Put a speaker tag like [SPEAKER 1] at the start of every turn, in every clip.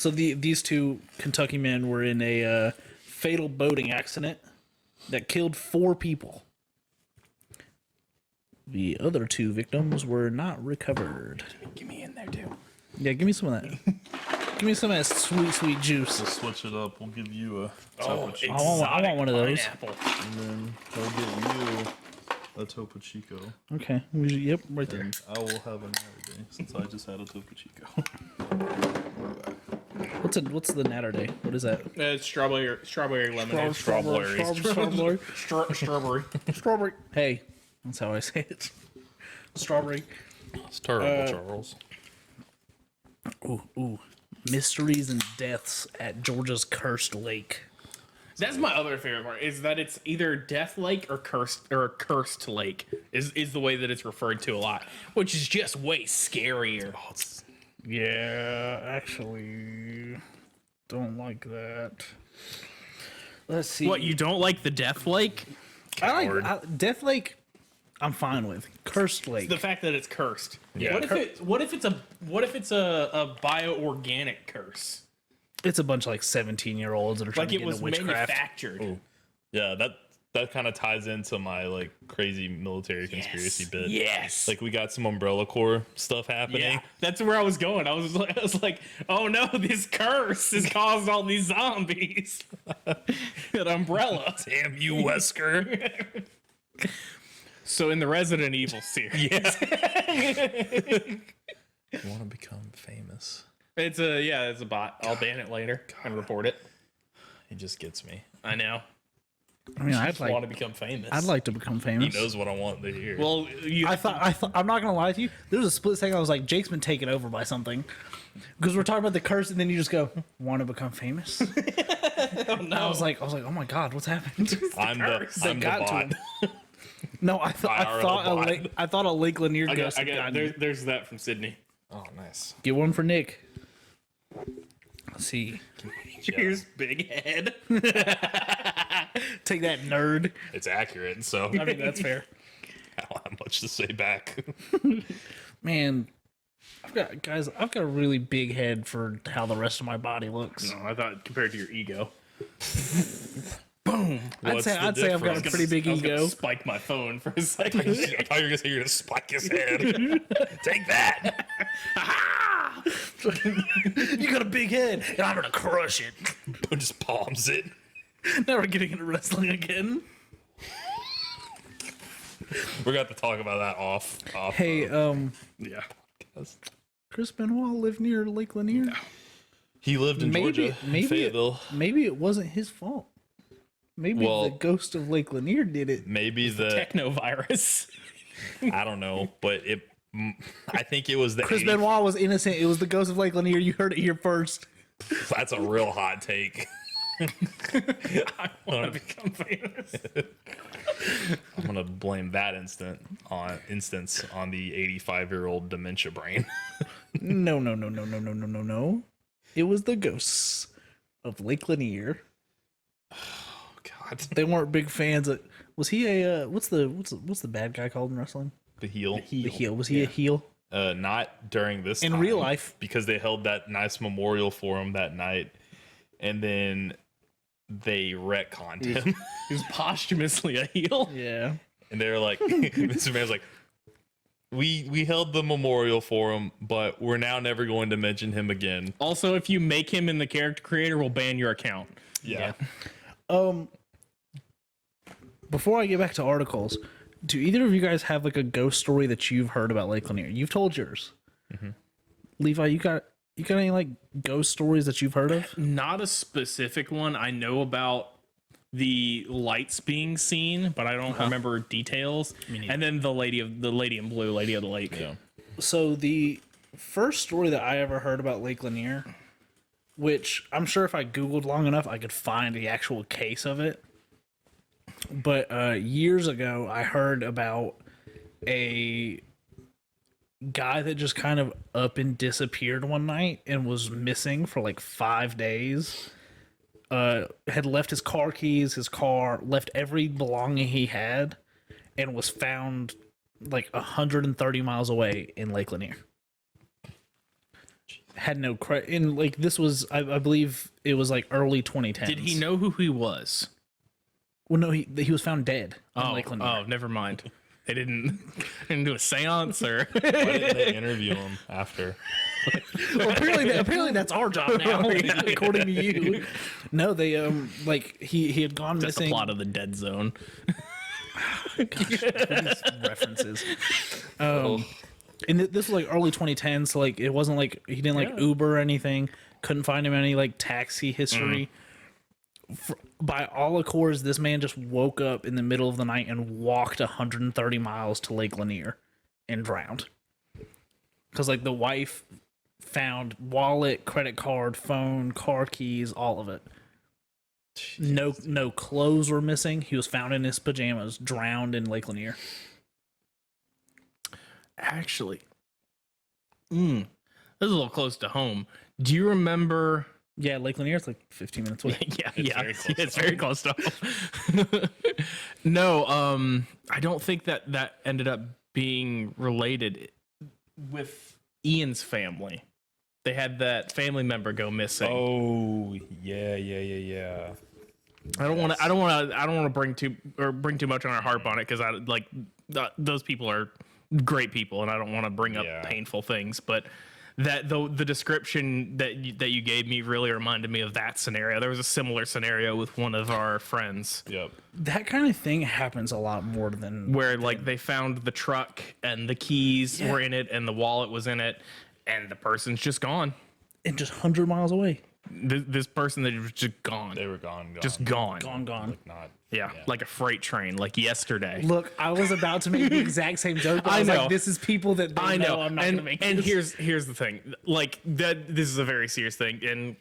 [SPEAKER 1] So these two Kentucky men were in a fatal boating accident that killed 4 people. The other 2 victims were not recovered.
[SPEAKER 2] Give me in there too.
[SPEAKER 1] Yeah, give me some of that. Give me some of that sweet, sweet juice.
[SPEAKER 3] We'll switch it up. We'll give you a
[SPEAKER 2] Oh,
[SPEAKER 3] Topo Chico.
[SPEAKER 1] I want one of those.
[SPEAKER 2] Pineapple.
[SPEAKER 3] And then we'll get you a Topo Chico.
[SPEAKER 1] Okay. Yep, right there.
[SPEAKER 3] And I will have another day since I just had a Topo Chico.
[SPEAKER 1] What's the natter day? What is that?
[SPEAKER 2] It's strawberry lemonade.
[SPEAKER 1] Strawberry.
[SPEAKER 2] Strawberry.
[SPEAKER 1] Hey, that's how I say it. Strawberry.
[SPEAKER 3] It's terrible, Charles.
[SPEAKER 1] Ooh. Mysteries and deaths at Georgia's cursed lake.
[SPEAKER 2] That's my other favorite part. Is that it's either Death Lake or Cursed Lake is the way that it's referred to a lot, which is just way scarier.
[SPEAKER 1] Yeah, actually, don't like that. Let's see.
[SPEAKER 2] What, you don't like the Death Lake?
[SPEAKER 1] I like Death Lake. I'm fine with Cursed Lake.
[SPEAKER 2] The fact that it's cursed.
[SPEAKER 3] Yeah.
[SPEAKER 2] What if it's a bioorganic curse?
[SPEAKER 1] It's a bunch of like 17-year-olds that are trying
[SPEAKER 2] Like
[SPEAKER 1] to
[SPEAKER 2] it
[SPEAKER 1] get
[SPEAKER 2] was
[SPEAKER 1] into witchcraft.
[SPEAKER 2] manufactured.
[SPEAKER 3] Ooh. Yeah, that kind of ties into my like crazy military conspiracy bit.
[SPEAKER 2] Yes.
[SPEAKER 3] Like we got some Umbrella Corps stuff happening.
[SPEAKER 2] Yeah, that's where I was going. I was like, oh no, this curse has caused all these zombies. An umbrella.
[SPEAKER 3] Damn you, Wesker.
[SPEAKER 2] So in the Resident Evil series,
[SPEAKER 3] You want to become famous?
[SPEAKER 2] it's a bot. I'll ban it later and report it.
[SPEAKER 3] He just gets me.
[SPEAKER 2] I know.
[SPEAKER 1] I mean,
[SPEAKER 2] Want to become famous.
[SPEAKER 1] I'd like to become famous.
[SPEAKER 3] He knows what I want to hear.
[SPEAKER 2] Well,
[SPEAKER 1] I thought I'm not gonna lie to you. There was a split second I was like, Jake's been taken over by something, because we're talking about the curse, and then you just go, want to become famous.
[SPEAKER 2] oh, no.
[SPEAKER 1] I was like, oh my god, what's happened?
[SPEAKER 3] I'm the
[SPEAKER 1] got to
[SPEAKER 3] bot.
[SPEAKER 1] him. No, I
[SPEAKER 3] IRL
[SPEAKER 1] thought a Lake Lanier
[SPEAKER 2] I
[SPEAKER 1] ghost.
[SPEAKER 2] got there's that from Sydney.
[SPEAKER 3] Oh, nice.
[SPEAKER 1] Get one for Nick. Let's see.
[SPEAKER 2] Here's big head.
[SPEAKER 1] Take that, nerd.
[SPEAKER 3] It's accurate, so
[SPEAKER 1] I mean, that's fair.
[SPEAKER 3] I don't have much to say back.
[SPEAKER 1] Man, I've got a really big head for how the rest of my body looks.
[SPEAKER 2] No, I thought compared to your ego.
[SPEAKER 1] Boom. I'd say I've got a pretty big
[SPEAKER 2] I was gonna
[SPEAKER 1] ego.
[SPEAKER 2] spike my phone for a second.
[SPEAKER 3] I thought you were going to say you're going to spike his head. Take that.
[SPEAKER 1] You got a big head, and I'm gonna crush it.
[SPEAKER 3] Just palms it.
[SPEAKER 1] Never getting into wrestling again.
[SPEAKER 3] We're going to have to talk about that off.
[SPEAKER 1] Hey,
[SPEAKER 2] Yeah.
[SPEAKER 1] Chris Benoit lived near Lake Lanier.
[SPEAKER 3] He lived in Georgia, Fayetteville.
[SPEAKER 1] Maybe it wasn't his fault. Maybe
[SPEAKER 3] Well,
[SPEAKER 1] the ghost of Lake Lanier did it.
[SPEAKER 3] Maybe the
[SPEAKER 2] Techno virus.
[SPEAKER 3] I don't know, but I think it was the
[SPEAKER 1] Chris
[SPEAKER 3] 80
[SPEAKER 1] Benoit was innocent. It was the ghost of Lake Lanier. You heard it here first.
[SPEAKER 3] That's a real hot take.
[SPEAKER 2] I want to become famous.
[SPEAKER 3] I'm gonna blame that instance on the 85-year-old dementia brain.
[SPEAKER 1] No. It was the ghosts of Lake Lanier.
[SPEAKER 3] Oh God,
[SPEAKER 1] They weren't big fans of. Was he a what's the bad guy called in wrestling?
[SPEAKER 3] the heel.
[SPEAKER 1] The heel. Was he a heel?
[SPEAKER 3] Not during this
[SPEAKER 1] In
[SPEAKER 3] time,
[SPEAKER 1] real life.
[SPEAKER 3] because they held that nice memorial for him that night, and then they retconned him,
[SPEAKER 2] He was posthumously a heel.
[SPEAKER 1] Yeah.
[SPEAKER 3] and they were like, Mr. Man's like, we held the memorial for him, but we're now never going to mention him again.
[SPEAKER 2] Also, if you make him in the character creator, we'll ban your account.
[SPEAKER 3] Yeah.
[SPEAKER 1] Before I get back to articles, do either of you guys have like a ghost story that you've heard about Lake Lanier? You've told yours.
[SPEAKER 3] Mm-hmm.
[SPEAKER 1] Levi, you got any like ghost stories that you've heard of?
[SPEAKER 2] Not a specific one. I know about the lights being seen, but I don't remember details. And then the lady in blue, lady of the lake.
[SPEAKER 3] Yeah.
[SPEAKER 1] So the first story that I ever heard about Lake Lanier, which I'm sure if I Googled long enough, I could find the actual case of it. But years ago, I heard about a guy that just kind of up and disappeared one night and was missing for like 5 days. Had left his car keys, his car, left every belonging he had, and was found like 130 miles away in Lake Lanier. had no credit. And like this was, I believe it was like early 2010s.
[SPEAKER 2] Did he know who he was?
[SPEAKER 1] Well, no, he was found dead in Lake Lanier.
[SPEAKER 2] Oh, never mind. They didn't do a seance or.
[SPEAKER 3] Why didn't they interview him after?
[SPEAKER 1] Well, apparently that's our job now, according to you. No, they like he had gone
[SPEAKER 2] That's the
[SPEAKER 1] missing.
[SPEAKER 2] plot of the Dead Zone.
[SPEAKER 1] Gosh, these references. And this was like early 2010s, so like it wasn't like he didn't like Uber or anything. Couldn't find him any like taxi history. By all accords, this man just woke up in the middle of the night and walked 130 miles to Lake Lanier and drowned. Because like the wife found wallet, credit card, phone, car keys, all of it. No clothes were missing. He was found in his pajamas, drowned in Lake Lanier.
[SPEAKER 2] Actually, this is a little close to home. Do you remember?
[SPEAKER 1] Yeah, Lake Lanier is like 15 minutes away.
[SPEAKER 2] It's very close to home. No, I don't think that ended up being related with Ian's family. They had that family member go missing.
[SPEAKER 3] Oh, yeah.
[SPEAKER 2] I don't want to bring too much on our harp on it because I like those people are great people and I don't want to bring up painful things, but that the description that you gave me really reminded me of that scenario. There was a similar scenario with one of our friends.
[SPEAKER 3] Yep.
[SPEAKER 1] That kind of thing happens a lot more than
[SPEAKER 2] Where like they found the truck and the keys were in it and the wallet was in it and the person's just gone.
[SPEAKER 1] and just 100 miles away.
[SPEAKER 2] This person that was just gone.
[SPEAKER 3] They were gone.
[SPEAKER 2] Just gone.
[SPEAKER 1] Gone.
[SPEAKER 3] Like not.
[SPEAKER 2] Yeah, like a freight train, like yesterday.
[SPEAKER 1] Look, I was about to make the exact same joke. But I was
[SPEAKER 2] know.
[SPEAKER 1] like, this is people that they know I'm not going to make
[SPEAKER 2] And
[SPEAKER 1] this.
[SPEAKER 2] here's the thing. Like that this is a very serious thing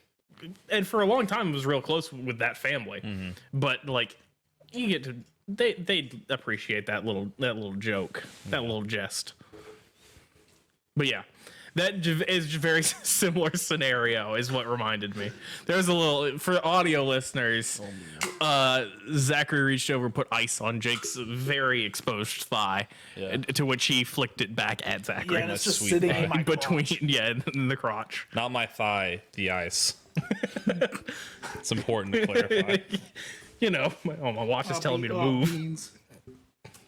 [SPEAKER 2] and for a long time it was real close with that family.
[SPEAKER 3] Mm-hmm.
[SPEAKER 2] But like you get to they appreciate that little joke, that little jest. But yeah. That is a very similar scenario is what reminded me. There's a little, for audio listeners, Zachary reached over and put ice on Jake's very exposed thigh, to which he flicked it back at Zachary.
[SPEAKER 1] Yeah, and it's just
[SPEAKER 3] sweet
[SPEAKER 1] sitting
[SPEAKER 3] thigh.
[SPEAKER 1] in my
[SPEAKER 2] between,
[SPEAKER 1] crotch.
[SPEAKER 2] in the crotch.
[SPEAKER 3] Not my thigh, the ice. It's important to clarify.
[SPEAKER 2] You know, my watch is telling me to move.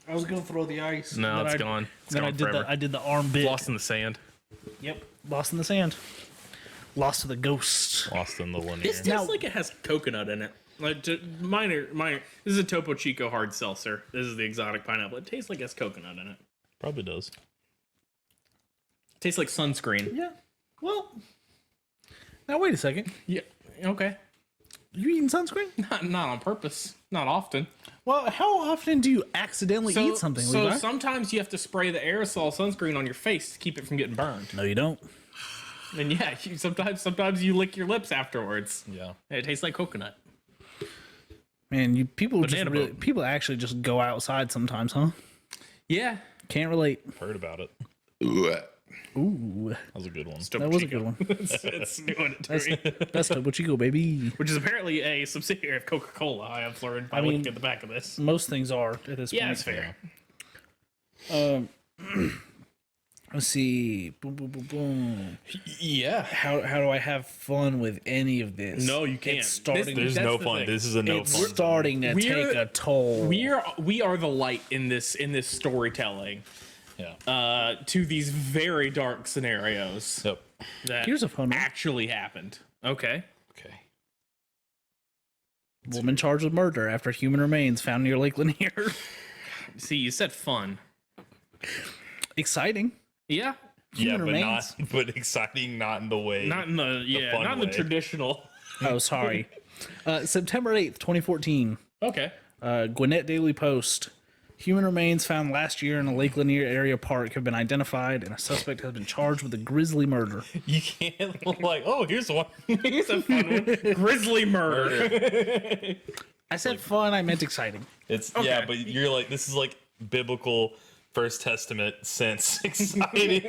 [SPEAKER 1] I was going to throw the ice.
[SPEAKER 2] No,
[SPEAKER 1] and
[SPEAKER 2] it's
[SPEAKER 1] then
[SPEAKER 2] gone. It's
[SPEAKER 1] Then
[SPEAKER 2] gone forever.
[SPEAKER 1] I did the arm bit.
[SPEAKER 2] Lost in the sand.
[SPEAKER 1] Yep, lost in the sand. Lost to the ghost.
[SPEAKER 3] Lost in the linear.
[SPEAKER 2] This tastes like it has coconut in it. Like minor. This is a Topo Chico hard seltzer. This is the exotic pineapple. It tastes like it has coconut in it.
[SPEAKER 3] Probably does.
[SPEAKER 2] It tastes like sunscreen.
[SPEAKER 1] Yeah. Well, now wait a second.
[SPEAKER 2] Yeah. Okay.
[SPEAKER 1] You eating sunscreen?
[SPEAKER 2] Not on purpose. Not often.
[SPEAKER 1] Well, how often do you accidentally eat something,
[SPEAKER 2] So
[SPEAKER 1] Levi?
[SPEAKER 2] sometimes you have to spray the aerosol sunscreen on your face to keep it from getting burned.
[SPEAKER 1] No, you don't.
[SPEAKER 2] And yeah, sometimes you lick your lips afterwards.
[SPEAKER 3] Yeah.
[SPEAKER 2] And it tastes like coconut.
[SPEAKER 1] Man, people
[SPEAKER 2] Banana boat.
[SPEAKER 1] people actually just go outside sometimes, huh?
[SPEAKER 2] Yeah.
[SPEAKER 1] Can't relate.
[SPEAKER 3] Heard about it.
[SPEAKER 1] Ooh,
[SPEAKER 3] That was a good one.
[SPEAKER 1] that was a good one.
[SPEAKER 2] it's doing it to me.
[SPEAKER 1] That's Topo Chico, baby.
[SPEAKER 2] Which is apparently a subsidiary of Coca-Cola. I have learned by looking at the back of this.
[SPEAKER 1] Most things are at this
[SPEAKER 2] Yeah,
[SPEAKER 1] point.
[SPEAKER 2] that's fair.
[SPEAKER 1] Let's see. Boom, boom, boom, boom.
[SPEAKER 2] Yeah.
[SPEAKER 1] How do I have fun with any of this?
[SPEAKER 2] No, you can't.
[SPEAKER 1] It's starting.
[SPEAKER 3] There's
[SPEAKER 2] That's
[SPEAKER 3] no
[SPEAKER 2] the
[SPEAKER 3] fun.
[SPEAKER 2] thing.
[SPEAKER 3] This is a no
[SPEAKER 1] it's
[SPEAKER 3] fun.
[SPEAKER 1] starting to
[SPEAKER 2] We're-
[SPEAKER 1] take a toll.
[SPEAKER 2] We are the light in this storytelling
[SPEAKER 3] Yeah.
[SPEAKER 2] to these very dark scenarios
[SPEAKER 3] Yep.
[SPEAKER 2] that
[SPEAKER 1] Here's a fun one.
[SPEAKER 2] actually happened. Okay.
[SPEAKER 3] Okay.
[SPEAKER 1] Woman charged with murder after human remains found near Lake Lanier.
[SPEAKER 2] See, you said fun.
[SPEAKER 1] Exciting.
[SPEAKER 2] Yeah.
[SPEAKER 1] Human
[SPEAKER 3] but
[SPEAKER 1] remains.
[SPEAKER 3] but exciting, not in the way.
[SPEAKER 2] Not in the
[SPEAKER 3] fun
[SPEAKER 2] not in the
[SPEAKER 3] way.
[SPEAKER 2] traditional.
[SPEAKER 1] Oh, sorry. September 8th, 2014.
[SPEAKER 2] Okay.
[SPEAKER 1] Gwinnett Daily Post. Human remains found last year in a Lake Lanier area park have been identified, and a suspect has been charged with a grisly murder.
[SPEAKER 3] You can't like, oh, here's one.
[SPEAKER 2] Here's a fun one. Grizzly murder.
[SPEAKER 1] I said fun, I meant exciting.
[SPEAKER 3] It's yeah, but you're like, this is like biblical First Testament sense exciting.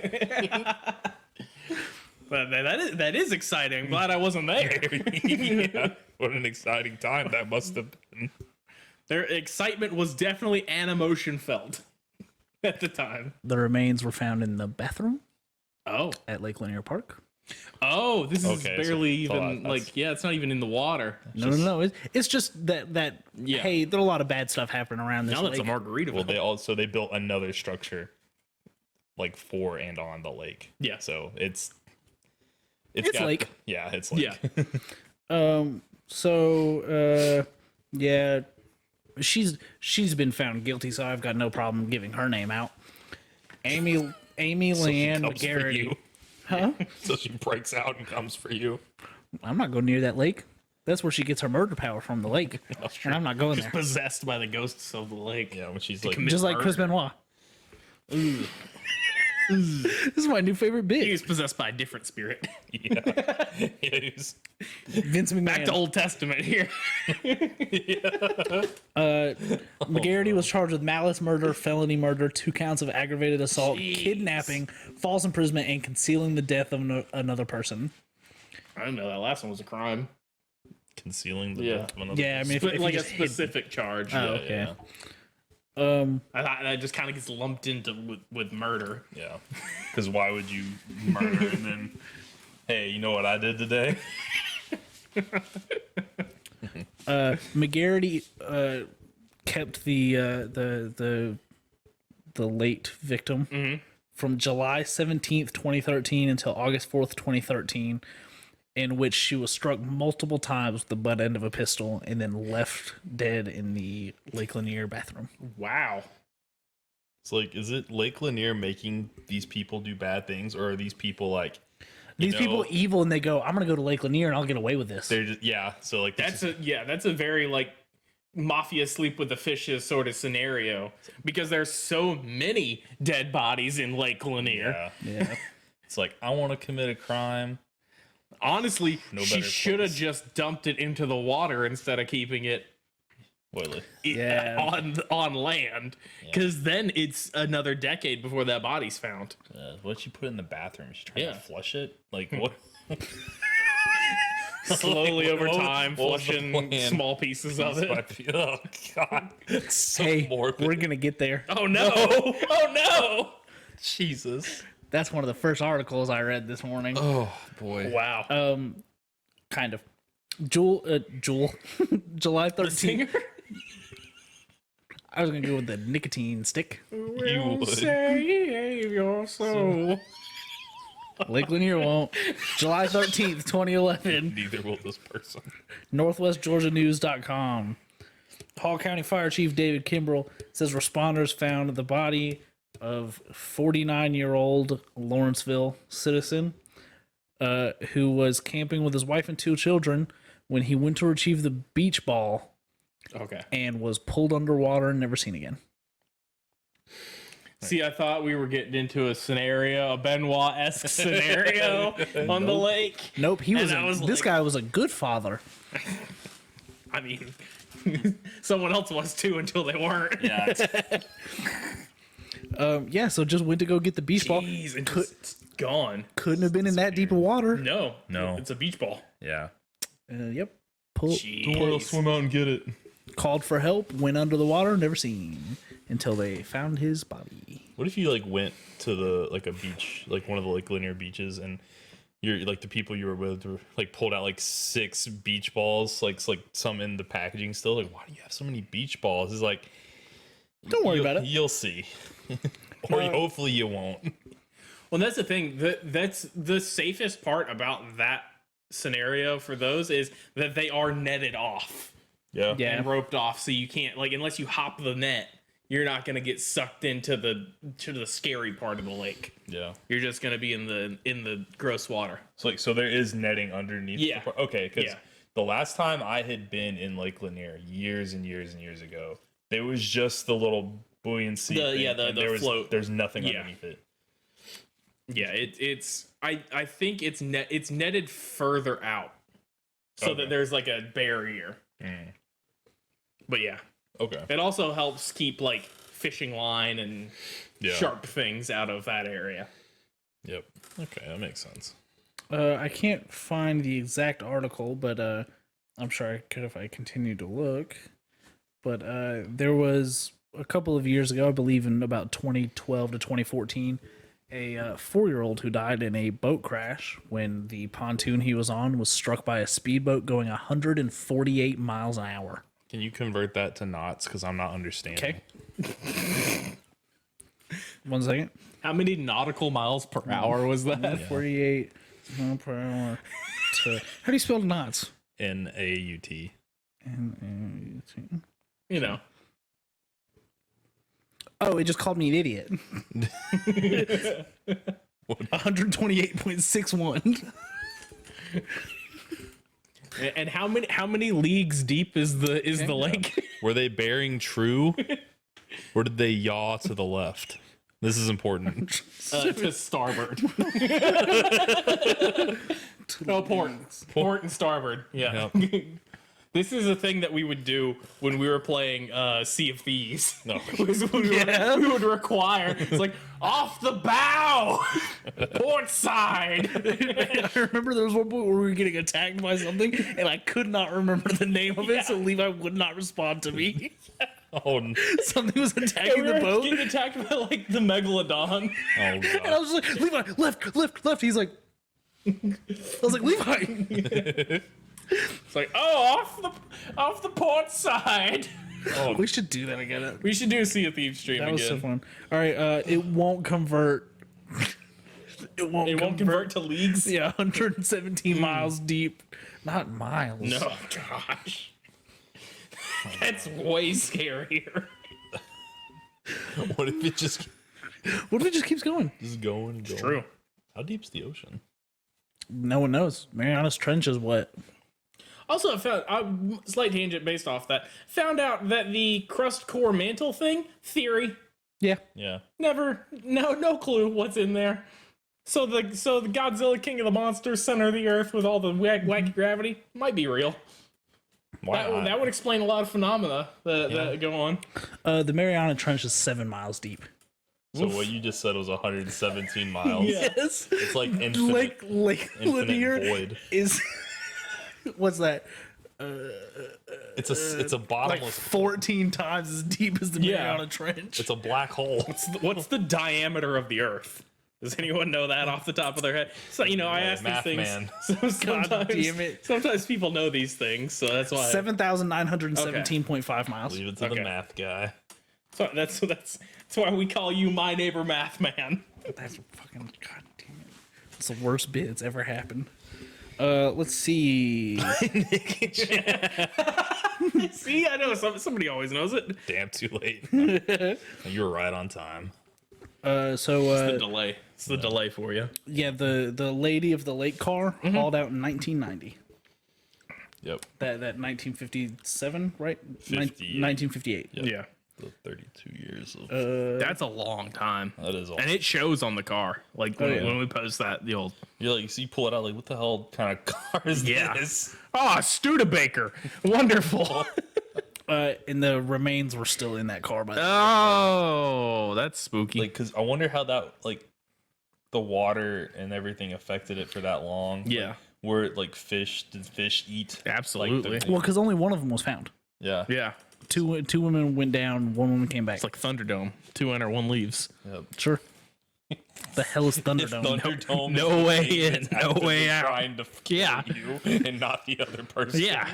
[SPEAKER 2] But that is exciting. I'm glad I wasn't there.
[SPEAKER 3] Yeah, what an exciting time that must have been.
[SPEAKER 2] Their excitement was definitely an emotion felt at the time.
[SPEAKER 1] The remains were found in the bathroom
[SPEAKER 2] Oh.
[SPEAKER 1] at Lake Lanier Park.
[SPEAKER 2] Oh, this is
[SPEAKER 3] Okay, so
[SPEAKER 2] barely
[SPEAKER 3] it's a lot.
[SPEAKER 2] even
[SPEAKER 3] That's-
[SPEAKER 2] like, yeah, it's not even in the water.
[SPEAKER 1] No. It's just that
[SPEAKER 2] Yeah.
[SPEAKER 1] hey, there's a lot of bad stuff happening around this
[SPEAKER 2] Now that's a
[SPEAKER 1] lake.
[SPEAKER 2] margarita.
[SPEAKER 3] Well, they built another structure, like for and on the lake.
[SPEAKER 2] Yeah.
[SPEAKER 3] So it's
[SPEAKER 1] It's lake.
[SPEAKER 3] Yeah, it's lake.
[SPEAKER 2] Yeah.
[SPEAKER 1] Yeah, she's been found guilty, so I've got no problem giving her name out. Amy Leanne
[SPEAKER 3] comes for
[SPEAKER 1] McGarity.
[SPEAKER 3] you.
[SPEAKER 1] Huh?
[SPEAKER 3] So she breaks out and comes for you.
[SPEAKER 1] I'm not going near that lake. That's where she gets her murder power from, the lake. And I'm not going there.
[SPEAKER 2] Possessed by the ghosts of the lake.
[SPEAKER 3] Yeah, when she's like,
[SPEAKER 2] commit-
[SPEAKER 1] Just like Chris Benoit. This is my new favorite
[SPEAKER 2] He
[SPEAKER 1] bit.
[SPEAKER 2] was possessed by a different spirit.
[SPEAKER 3] yeah, he's-
[SPEAKER 1] Vince McMahon.
[SPEAKER 2] Back to Old Testament here.
[SPEAKER 1] McGarity was charged with malice murder, felony murder, 2 counts of aggravated assault,
[SPEAKER 2] Jeez.
[SPEAKER 1] kidnapping, false imprisonment, and concealing the death of another person.
[SPEAKER 2] I didn't know that last one was a crime.
[SPEAKER 3] concealing the
[SPEAKER 2] Yeah.
[SPEAKER 3] death of another.
[SPEAKER 1] Yeah, I mean, if
[SPEAKER 2] Like
[SPEAKER 1] you
[SPEAKER 2] a
[SPEAKER 1] just hid-
[SPEAKER 2] specific charge.
[SPEAKER 1] Oh,
[SPEAKER 2] Yeah.
[SPEAKER 1] okay.
[SPEAKER 2] I thought that just kind of gets lumped into with murder.
[SPEAKER 3] yeah. Because why would you murder and then, hey, you know what I did today?
[SPEAKER 1] McGarity kept the late victim from July 17th, 2013 until August 4th, 2013, in which she was struck multiple times with the butt end of a pistol and then left dead in the Lake Lanier bathroom.
[SPEAKER 2] Wow.
[SPEAKER 3] It's like, is it Lake Lanier making these people do bad things, or are these people like you
[SPEAKER 1] These people
[SPEAKER 3] know,
[SPEAKER 1] evil and they go, I'm going to go to Lake Lanier and I'll get away with this.
[SPEAKER 3] They're just so like
[SPEAKER 2] That's a very like mafia sleep with the fishes sort of scenario because there's so many dead bodies in Lake Lanier.
[SPEAKER 3] yeah. It's like I want to commit a crime.
[SPEAKER 2] Honestly,
[SPEAKER 3] No
[SPEAKER 2] she
[SPEAKER 3] better
[SPEAKER 2] should have
[SPEAKER 3] place.
[SPEAKER 2] just dumped it into the water instead of keeping it
[SPEAKER 1] Yeah.
[SPEAKER 2] on land, because then it's another decade before that body's found.
[SPEAKER 3] What she put in the bathroom? Is she trying
[SPEAKER 2] Yeah.
[SPEAKER 3] to flush it? Like what?
[SPEAKER 2] Slowly over time,
[SPEAKER 3] what was the
[SPEAKER 2] flushing
[SPEAKER 3] plan?
[SPEAKER 2] small pieces of it.
[SPEAKER 3] Oh God! It's so
[SPEAKER 1] Hey,
[SPEAKER 3] morbid.
[SPEAKER 1] we're going to get there.
[SPEAKER 2] Oh no! Oh no!
[SPEAKER 3] Jesus.
[SPEAKER 1] That's one of the first articles I read this morning.
[SPEAKER 3] Oh boy.
[SPEAKER 2] Wow.
[SPEAKER 1] Kind of. July 13th.
[SPEAKER 2] Singer?
[SPEAKER 1] I was going to go with the nicotine stick.
[SPEAKER 3] You would.
[SPEAKER 2] Save your soul.
[SPEAKER 1] Lake Lanier won't. July 13th, 2011.
[SPEAKER 3] Neither will this person.
[SPEAKER 1] NorthwestGeorgiaNews.com. Hall County Fire Chief David Kimbrell says responders found the body of 49-year-old Lawrenceville citizen who was camping with his wife and 2 children when he went to retrieve the beach ball
[SPEAKER 2] Okay.
[SPEAKER 1] and was pulled underwater and never seen again.
[SPEAKER 2] See, I thought we were getting into a scenario, a Benoit-esque scenario on the lake.
[SPEAKER 1] Nope, he was.
[SPEAKER 2] And I was
[SPEAKER 1] This
[SPEAKER 2] like-
[SPEAKER 1] guy was a good father.
[SPEAKER 2] I mean, someone else was too until they weren't.
[SPEAKER 3] Yeah.
[SPEAKER 1] Yeah, so just went to go get the beach ball.
[SPEAKER 2] Jeez, and just gone.
[SPEAKER 1] Couldn't have been in that deep of water.
[SPEAKER 2] No.
[SPEAKER 3] No.
[SPEAKER 2] It's a beach ball.
[SPEAKER 3] Yeah.
[SPEAKER 1] Yep.
[SPEAKER 2] Jeez.
[SPEAKER 3] Swim out and get it.
[SPEAKER 1] Called for help, went under the water, never seen until they found his body.
[SPEAKER 3] What if you like went to the like a beach, like one of the Lake Lanier beaches, and you're like the people you were with were, like pulled out like 6 beach balls, like some in the packaging still. Like, why do you have so many beach balls? It's like,
[SPEAKER 1] Don't worry about it.
[SPEAKER 3] You'll see, or hopefully you won't.
[SPEAKER 2] Well, that's the thing. That's the safest part about that scenario for those is that they are netted off
[SPEAKER 3] Yeah.
[SPEAKER 1] Yeah.
[SPEAKER 2] and roped off, so you can't like unless you hop the net, you're not gonna get sucked into the scary part of the lake.
[SPEAKER 3] Yeah.
[SPEAKER 2] You're just gonna be in the gross water.
[SPEAKER 3] So there is netting underneath.
[SPEAKER 2] Yeah.
[SPEAKER 3] Okay. Because
[SPEAKER 2] Yeah.
[SPEAKER 3] the last time I had been in Lake Lanier years and years and years ago, there was just the little buoyancy. thing, and
[SPEAKER 2] the float.
[SPEAKER 3] There's nothing
[SPEAKER 2] Yeah.
[SPEAKER 3] underneath it.
[SPEAKER 2] Yeah, it's I think it's netted further out, so
[SPEAKER 3] Okay.
[SPEAKER 2] that there's like a barrier. But yeah,
[SPEAKER 3] Okay.
[SPEAKER 2] it also helps keep like fishing line and
[SPEAKER 3] Yeah.
[SPEAKER 2] sharp things out of that area.
[SPEAKER 3] Yep. Okay, that makes sense.
[SPEAKER 1] I can't find the exact article, but I'm sure I could if I continue to look. But there was a couple of years ago, I believe in about 2012 to 2014, a 4-year-old who died in a boat crash when the pontoon he was on was struck by a speedboat going 148 miles an hour.
[SPEAKER 3] Can you convert that to knots? Because I'm not understanding.
[SPEAKER 1] Okay. 1 second.
[SPEAKER 2] How many nautical miles per hour was that?
[SPEAKER 1] 48 miles per hour. How do you spell knots?
[SPEAKER 3] N-A-U-T.
[SPEAKER 1] N-A-U-T.
[SPEAKER 2] You know.
[SPEAKER 1] Oh, it just called me an idiot. 128.61.
[SPEAKER 2] And how many leagues deep is the lake?
[SPEAKER 3] Were they bearing true? Or did they yaw to the left? This is important.
[SPEAKER 2] To starboard. No, port. Port and starboard. Yeah.
[SPEAKER 3] Yep.
[SPEAKER 2] This is a thing that we would do when we were playing Sea of Thieves.
[SPEAKER 3] No.
[SPEAKER 2] Was when we would require, it's like, off the bow! Port side!
[SPEAKER 1] I remember there was one point where we were getting attacked by something, and I could not remember the name of it, so Levi would not respond to me.
[SPEAKER 3] Oh, no.
[SPEAKER 1] Something was
[SPEAKER 2] And
[SPEAKER 1] attacking
[SPEAKER 2] we
[SPEAKER 1] the
[SPEAKER 2] were
[SPEAKER 1] boat,
[SPEAKER 2] getting attacked by, like, the Megalodon.
[SPEAKER 3] Oh,
[SPEAKER 1] and I
[SPEAKER 3] God.
[SPEAKER 1] was just like, Levi, left. He's like, I was like, Levi.
[SPEAKER 2] It's like, oh, off the port side.
[SPEAKER 1] We should do that again.
[SPEAKER 2] We should do a Sea of Thieves stream
[SPEAKER 1] That
[SPEAKER 2] again.
[SPEAKER 1] was so fun. All right, it won't convert. It won't
[SPEAKER 2] convert to leagues?
[SPEAKER 1] Yeah, 117 miles deep. Not miles.
[SPEAKER 2] No, gosh. That's way scarier.
[SPEAKER 3] What if it just
[SPEAKER 1] What if it just keeps going?
[SPEAKER 3] going and going?
[SPEAKER 2] True.
[SPEAKER 3] How deep's the ocean?
[SPEAKER 1] No one knows. Mariana's Trench is what?
[SPEAKER 2] Also, I found slight tangent based off that. Found out that the crust core mantle thing theory.
[SPEAKER 1] Yeah.
[SPEAKER 3] Yeah.
[SPEAKER 2] No clue what's in there. So the Godzilla King of the Monsters, center of the Earth with all the wacky gravity might be real.
[SPEAKER 3] Why not?
[SPEAKER 2] That would explain a lot of phenomena that go on.
[SPEAKER 1] The Mariana Trench is 7 miles deep.
[SPEAKER 3] So what you just said was 117 miles.
[SPEAKER 2] Yeah.
[SPEAKER 1] Yes.
[SPEAKER 3] It's like infinite,
[SPEAKER 1] Lake Lanier
[SPEAKER 3] void.
[SPEAKER 1] is. What's that?
[SPEAKER 3] It's a
[SPEAKER 1] Like
[SPEAKER 3] bottomless.
[SPEAKER 1] 14 times as deep as the
[SPEAKER 2] Yeah.
[SPEAKER 1] Mariana Trench.
[SPEAKER 3] It's a black hole.
[SPEAKER 2] What's the diameter of the Earth? Does anyone know that off the top of their head? So I ask these
[SPEAKER 3] math
[SPEAKER 2] things.
[SPEAKER 3] man.
[SPEAKER 2] So sometimes,
[SPEAKER 1] damn it.
[SPEAKER 2] sometimes people know these things, so that's why.
[SPEAKER 1] 7,917.5 miles.
[SPEAKER 3] Leave it to
[SPEAKER 2] Okay.
[SPEAKER 3] the math guy.
[SPEAKER 2] So that's why we call you my neighbor math man.
[SPEAKER 1] That's fucking god damn it. It's the worst bit that's ever happened. Let's see.
[SPEAKER 2] See, I know somebody always knows it.
[SPEAKER 3] Damn, too late. You were right on time.
[SPEAKER 2] The delay. It's the delay for you.
[SPEAKER 1] Yeah, the lady of the lake car hauled out in 1990.
[SPEAKER 3] Yep.
[SPEAKER 1] That 1957, right?
[SPEAKER 3] 50.
[SPEAKER 1] 1958.
[SPEAKER 3] Yep.
[SPEAKER 2] Yeah,
[SPEAKER 3] The 32 years of
[SPEAKER 2] that's a long time,
[SPEAKER 3] that is all.
[SPEAKER 2] and it shows on the car. Like when,
[SPEAKER 1] yeah.
[SPEAKER 2] when we post that, the old
[SPEAKER 3] You're like, so you pull it out, like, what the hell kind of car is this?
[SPEAKER 2] Studebaker, wonderful.
[SPEAKER 1] And the remains were still in that car by the
[SPEAKER 2] Oh, that's spooky.
[SPEAKER 3] Like, because I wonder how that, like, the water and everything affected it for that long.
[SPEAKER 2] Yeah.
[SPEAKER 3] Like, were it like fish? Did fish eat?
[SPEAKER 2] Absolutely.
[SPEAKER 3] Like,
[SPEAKER 1] Well, because only one of them was found.
[SPEAKER 3] yeah.
[SPEAKER 2] Yeah,
[SPEAKER 1] Two women went down, one woman came back.
[SPEAKER 2] it's like Thunderdome. 2 enter, 1 leaves.
[SPEAKER 3] Yep.
[SPEAKER 1] Sure. The hell is
[SPEAKER 3] If
[SPEAKER 1] Thunderdome?
[SPEAKER 3] Thunderdome
[SPEAKER 2] no
[SPEAKER 3] is
[SPEAKER 2] way
[SPEAKER 3] the thing
[SPEAKER 2] in,
[SPEAKER 3] that's
[SPEAKER 2] no
[SPEAKER 3] actively
[SPEAKER 2] way out.
[SPEAKER 3] trying to kill
[SPEAKER 2] Yeah.
[SPEAKER 3] you and not the other person.
[SPEAKER 2] Yeah.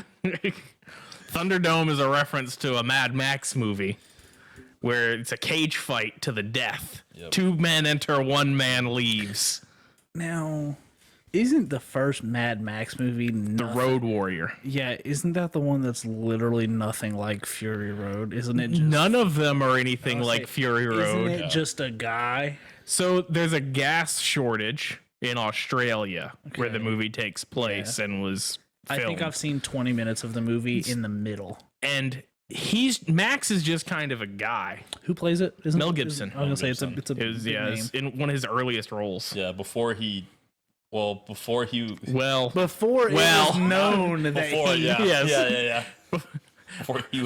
[SPEAKER 2] Thunderdome is a reference to a Mad Max movie where it's a cage fight to the death.
[SPEAKER 3] Yep.
[SPEAKER 2] 2 men enter, 1 man leaves.
[SPEAKER 1] Now, isn't the first Mad Max movie
[SPEAKER 2] The Road Warrior.
[SPEAKER 1] Yeah, isn't that the one that's literally nothing like Fury Road? Isn't it just
[SPEAKER 2] None of them are anything
[SPEAKER 1] I was
[SPEAKER 2] like
[SPEAKER 1] like,
[SPEAKER 2] Fury
[SPEAKER 1] Isn't
[SPEAKER 2] Road.
[SPEAKER 1] it just a guy?
[SPEAKER 2] So there's a gas shortage in Australia where the
[SPEAKER 1] Okay.
[SPEAKER 2] movie takes place and was filmed.
[SPEAKER 1] I think I've seen 20 minutes of the movie in the middle.
[SPEAKER 2] And Max is just kind of a guy.
[SPEAKER 1] Who plays it? Isn't
[SPEAKER 2] Mel
[SPEAKER 1] it-
[SPEAKER 2] Gibson.
[SPEAKER 1] I was gonna say it's a
[SPEAKER 3] Gibson.
[SPEAKER 1] it's a
[SPEAKER 2] It was,
[SPEAKER 1] big
[SPEAKER 2] yeah,
[SPEAKER 1] name.
[SPEAKER 2] it's in one of his earliest roles.
[SPEAKER 3] Yeah. Before he
[SPEAKER 2] Well,
[SPEAKER 1] Before
[SPEAKER 2] well,
[SPEAKER 1] it was known that
[SPEAKER 3] before
[SPEAKER 1] he,
[SPEAKER 3] yeah,
[SPEAKER 2] Yes.
[SPEAKER 3] yeah.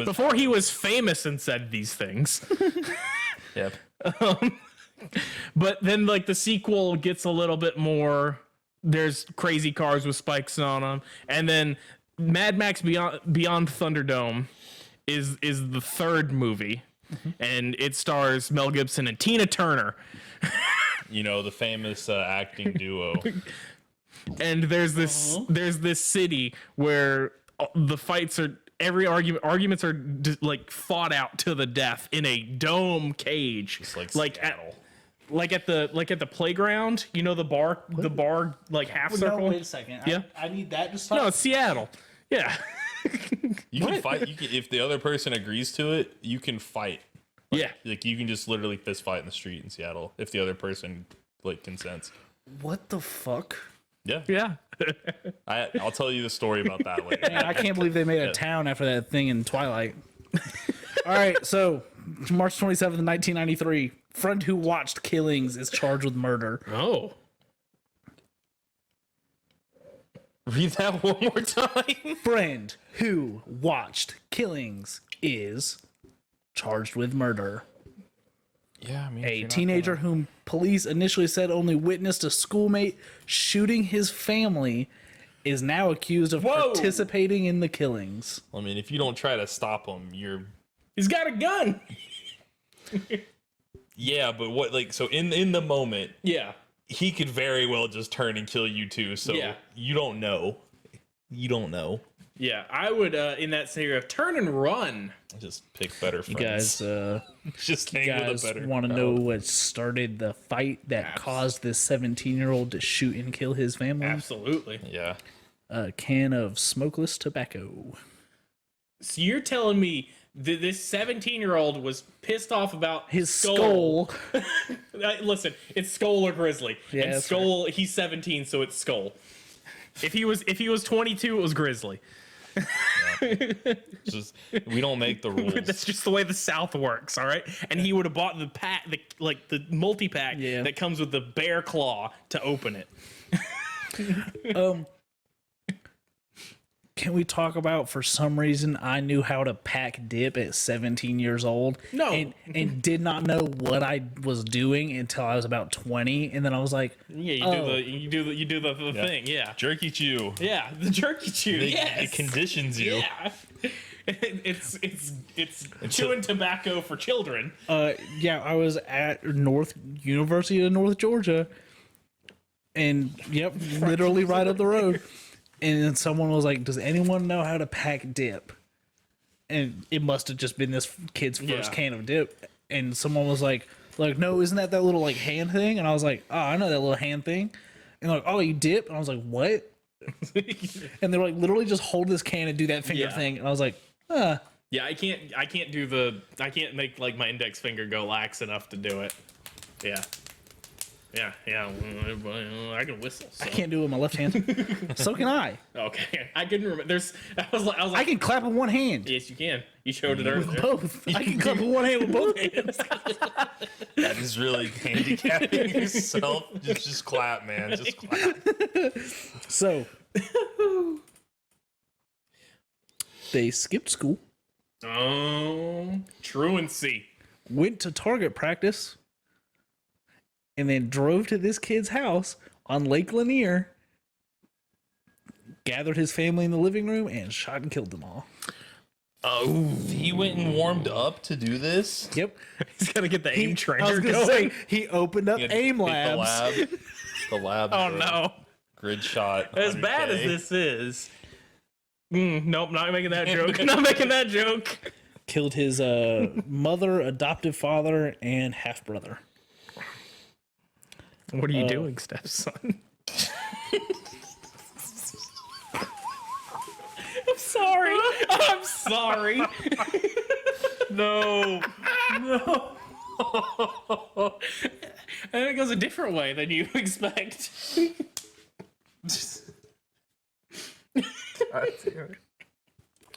[SPEAKER 3] Before he was
[SPEAKER 2] famous and said these things.
[SPEAKER 3] Yep.
[SPEAKER 2] But then, like, the sequel gets a little bit more. There's crazy cars with spikes on them, and then Mad Max Beyond Thunderdome is the third movie, and it stars Mel Gibson and Tina Turner.
[SPEAKER 3] You know, the famous acting duo.
[SPEAKER 2] And there's this city where the fights are arguments are like fought out to the death in a dome cage,
[SPEAKER 3] Just like
[SPEAKER 2] at
[SPEAKER 3] Seattle.
[SPEAKER 2] the playground. You know, the bar like half circle.
[SPEAKER 1] No, wait a second.
[SPEAKER 2] Yeah.
[SPEAKER 1] I need that to stop.
[SPEAKER 2] No, it's Seattle. Yeah.
[SPEAKER 3] You can fight. You can, if the other person agrees to it, you can fight.
[SPEAKER 2] Yeah.
[SPEAKER 3] Like you can just literally fist fight in the street in Seattle if the other person like consents.
[SPEAKER 1] What the fuck?
[SPEAKER 3] Yeah.
[SPEAKER 2] Yeah.
[SPEAKER 3] I'll tell you the story about that later.
[SPEAKER 1] Man, I can't believe they made a town after that thing in Twilight. All right, so March 27th, 1993, friend who watched killings is charged with murder.
[SPEAKER 2] Oh.
[SPEAKER 3] Read that one more time.
[SPEAKER 1] Friend who watched killings is charged with murder.
[SPEAKER 3] Yeah, I mean,
[SPEAKER 1] A teenager whom police initially said only witnessed a schoolmate shooting his family is now accused of participating in the killings.
[SPEAKER 3] I mean, if you don't try to stop him, you're.
[SPEAKER 2] He's got a gun.
[SPEAKER 3] Yeah, but what? Like, so in the moment,
[SPEAKER 2] Yeah.
[SPEAKER 3] he could very well just turn and kill you too. So
[SPEAKER 2] Yeah.
[SPEAKER 3] you don't know. You don't know.
[SPEAKER 2] Yeah, I would in that scenario turn and run.
[SPEAKER 3] Just pick better
[SPEAKER 1] You
[SPEAKER 3] friends.
[SPEAKER 1] guys,
[SPEAKER 3] just hang with
[SPEAKER 1] guys
[SPEAKER 3] a better.
[SPEAKER 1] want to
[SPEAKER 3] crowd.
[SPEAKER 1] know what started the fight that caused this 17-year-old to shoot and kill his family?
[SPEAKER 2] Absolutely.
[SPEAKER 3] Yeah.
[SPEAKER 1] A can of smokeless tobacco.
[SPEAKER 2] So you're telling me that this 17-year-old was pissed off about
[SPEAKER 1] His skull.
[SPEAKER 2] Listen, it's Skull or Grizzly.
[SPEAKER 1] Yeah,
[SPEAKER 2] and
[SPEAKER 1] that's
[SPEAKER 2] Skull, he's 17, so it's Skull. If he was 22, it was Grizzly.
[SPEAKER 3] Just we don't make the rules.
[SPEAKER 2] That's just the way the South works, all right? And he would have bought the pack, the multi-pack
[SPEAKER 1] Yeah.
[SPEAKER 2] that comes with the bear claw to open it.
[SPEAKER 1] Can we talk about, for some reason, I knew how to pack dip at 17 years old?
[SPEAKER 2] No.
[SPEAKER 1] And did not know what I was doing until I was about 20. And then I was like,
[SPEAKER 2] Yeah, you do the thing, yeah.
[SPEAKER 3] Jerky chew.
[SPEAKER 2] Yeah, the jerky chew, yes.
[SPEAKER 3] It conditions you.
[SPEAKER 2] Yeah. It's chewing tobacco for children.
[SPEAKER 1] yeah, I was at University of North Georgia. And, yep, literally right up the road. And then someone was like, does anyone know how to pack dip? And it must have just been this kid's first can of dip. And someone was like, no, isn't that little like hand thing? And I was like, oh, I know that little hand thing. And they're like, oh, you dip? And I was like, what? And they were like, literally just hold this can and do that finger thing. And I was like,
[SPEAKER 2] Yeah, I can't make like my index finger go lax enough to do it. Yeah. Yeah, I can whistle. So.
[SPEAKER 1] I can't do it with my left hand. So can I.
[SPEAKER 2] Okay, I couldn't remember. I was like,
[SPEAKER 1] I can clap with one hand.
[SPEAKER 2] yes, you can. You showed it earlier.
[SPEAKER 1] Both. I can clap with one hand with both hands.
[SPEAKER 3] That is really handicapping yourself. Just clap, man. Just clap.
[SPEAKER 1] So they skipped school,
[SPEAKER 2] Oh, truancy.
[SPEAKER 1] went to target practice, and then drove to this kid's house on Lake Lanier, gathered his family in the living room, and shot and killed them all.
[SPEAKER 3] Oh, he went and warmed up to do this.
[SPEAKER 1] Yep.
[SPEAKER 2] He's got to get the aim
[SPEAKER 1] I
[SPEAKER 2] trainer
[SPEAKER 1] was going to
[SPEAKER 2] going.
[SPEAKER 1] say, he opened up
[SPEAKER 3] He had
[SPEAKER 1] AIM
[SPEAKER 3] hit
[SPEAKER 1] Labs.
[SPEAKER 3] The lab.
[SPEAKER 2] Oh no!
[SPEAKER 3] Grid shot.
[SPEAKER 2] As bad as
[SPEAKER 3] 100K.
[SPEAKER 2] this is. Nope, not making that joke. Not making that joke.
[SPEAKER 1] Killed his mother, adoptive father, and half-brother.
[SPEAKER 2] What are you doing, stepson? I'm sorry. I'm sorry.
[SPEAKER 3] No.
[SPEAKER 2] And it goes a different way than you expect.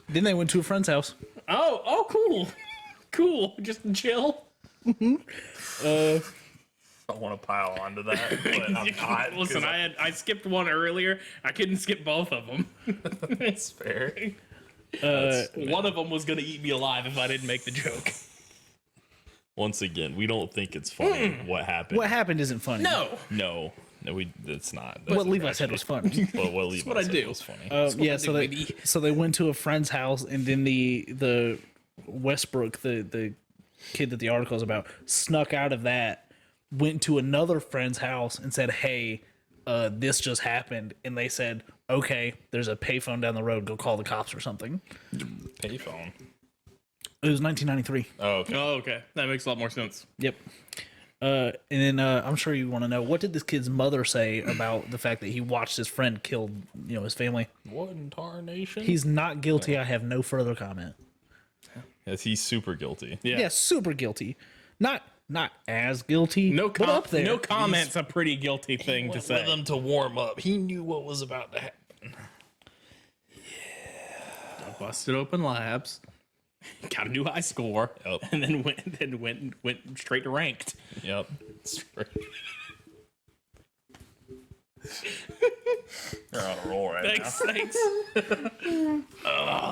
[SPEAKER 1] Then they went to a friend's house.
[SPEAKER 2] Oh, cool. Cool. Just chill.
[SPEAKER 3] I want to pile onto that, but I'm not.
[SPEAKER 2] Listen, I skipped one earlier. I couldn't skip both of them.
[SPEAKER 3] It's fair.
[SPEAKER 2] One of them was gonna eat me alive if I didn't make the joke.
[SPEAKER 3] Once again, we don't think it's funny what happened.
[SPEAKER 1] What happened isn't funny.
[SPEAKER 3] No, it's not.
[SPEAKER 1] What Levi said was funny.
[SPEAKER 3] But what Levi
[SPEAKER 2] what I
[SPEAKER 3] said
[SPEAKER 2] do.
[SPEAKER 3] was funny.
[SPEAKER 1] Yeah,
[SPEAKER 2] I
[SPEAKER 1] so
[SPEAKER 2] do,
[SPEAKER 1] they
[SPEAKER 2] baby.
[SPEAKER 1] went to a friend's house, and then the Westbrook, the kid that the article is about, snuck out of that went to another friend's house and said, "Hey, this just happened," and they said, "Okay, there's a payphone down the road. Go call the cops or something."
[SPEAKER 3] Payphone.
[SPEAKER 1] It was 1993.
[SPEAKER 3] Oh, okay.
[SPEAKER 2] Oh, okay. That makes a lot more sense.
[SPEAKER 1] Yep. And then I'm sure you want to know, what did this kid's mother say about the fact that he watched his friend kill, his family?
[SPEAKER 3] What in tarnation?
[SPEAKER 1] He's not guilty. I have no further comment.
[SPEAKER 3] Yes, he's super guilty.
[SPEAKER 1] Yeah, super guilty. Not as guilty. But up there.
[SPEAKER 2] No comment's a pretty guilty thing to
[SPEAKER 3] Went
[SPEAKER 2] say.
[SPEAKER 3] with him to warm up. He knew what was about to happen.
[SPEAKER 2] Busted open labs, got a new high score,
[SPEAKER 3] Yep.
[SPEAKER 2] and then went straight to ranked.
[SPEAKER 3] Yep. You're on a roll right
[SPEAKER 2] Thanks.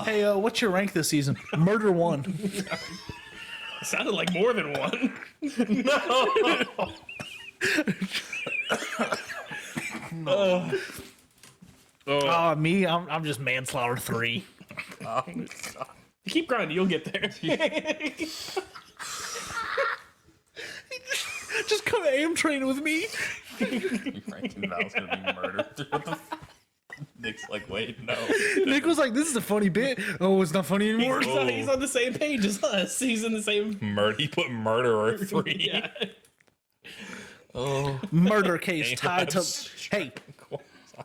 [SPEAKER 1] Hey, what's your rank this season? Murder 1.
[SPEAKER 2] Sounded like more than one.
[SPEAKER 1] Me, I'm just manslaughter 3.
[SPEAKER 2] Keep grinding, you'll get there.
[SPEAKER 1] Just come aim train with me.
[SPEAKER 3] Frank Val's gonna be murdered. What the Nick's like, wait, no.
[SPEAKER 1] Nick was like, "This is a funny bit." Oh, it's not funny anymore.
[SPEAKER 2] He's on the same page as us. He's in the same.
[SPEAKER 3] He put murderer 3.
[SPEAKER 2] Yeah.
[SPEAKER 1] Murder case tied to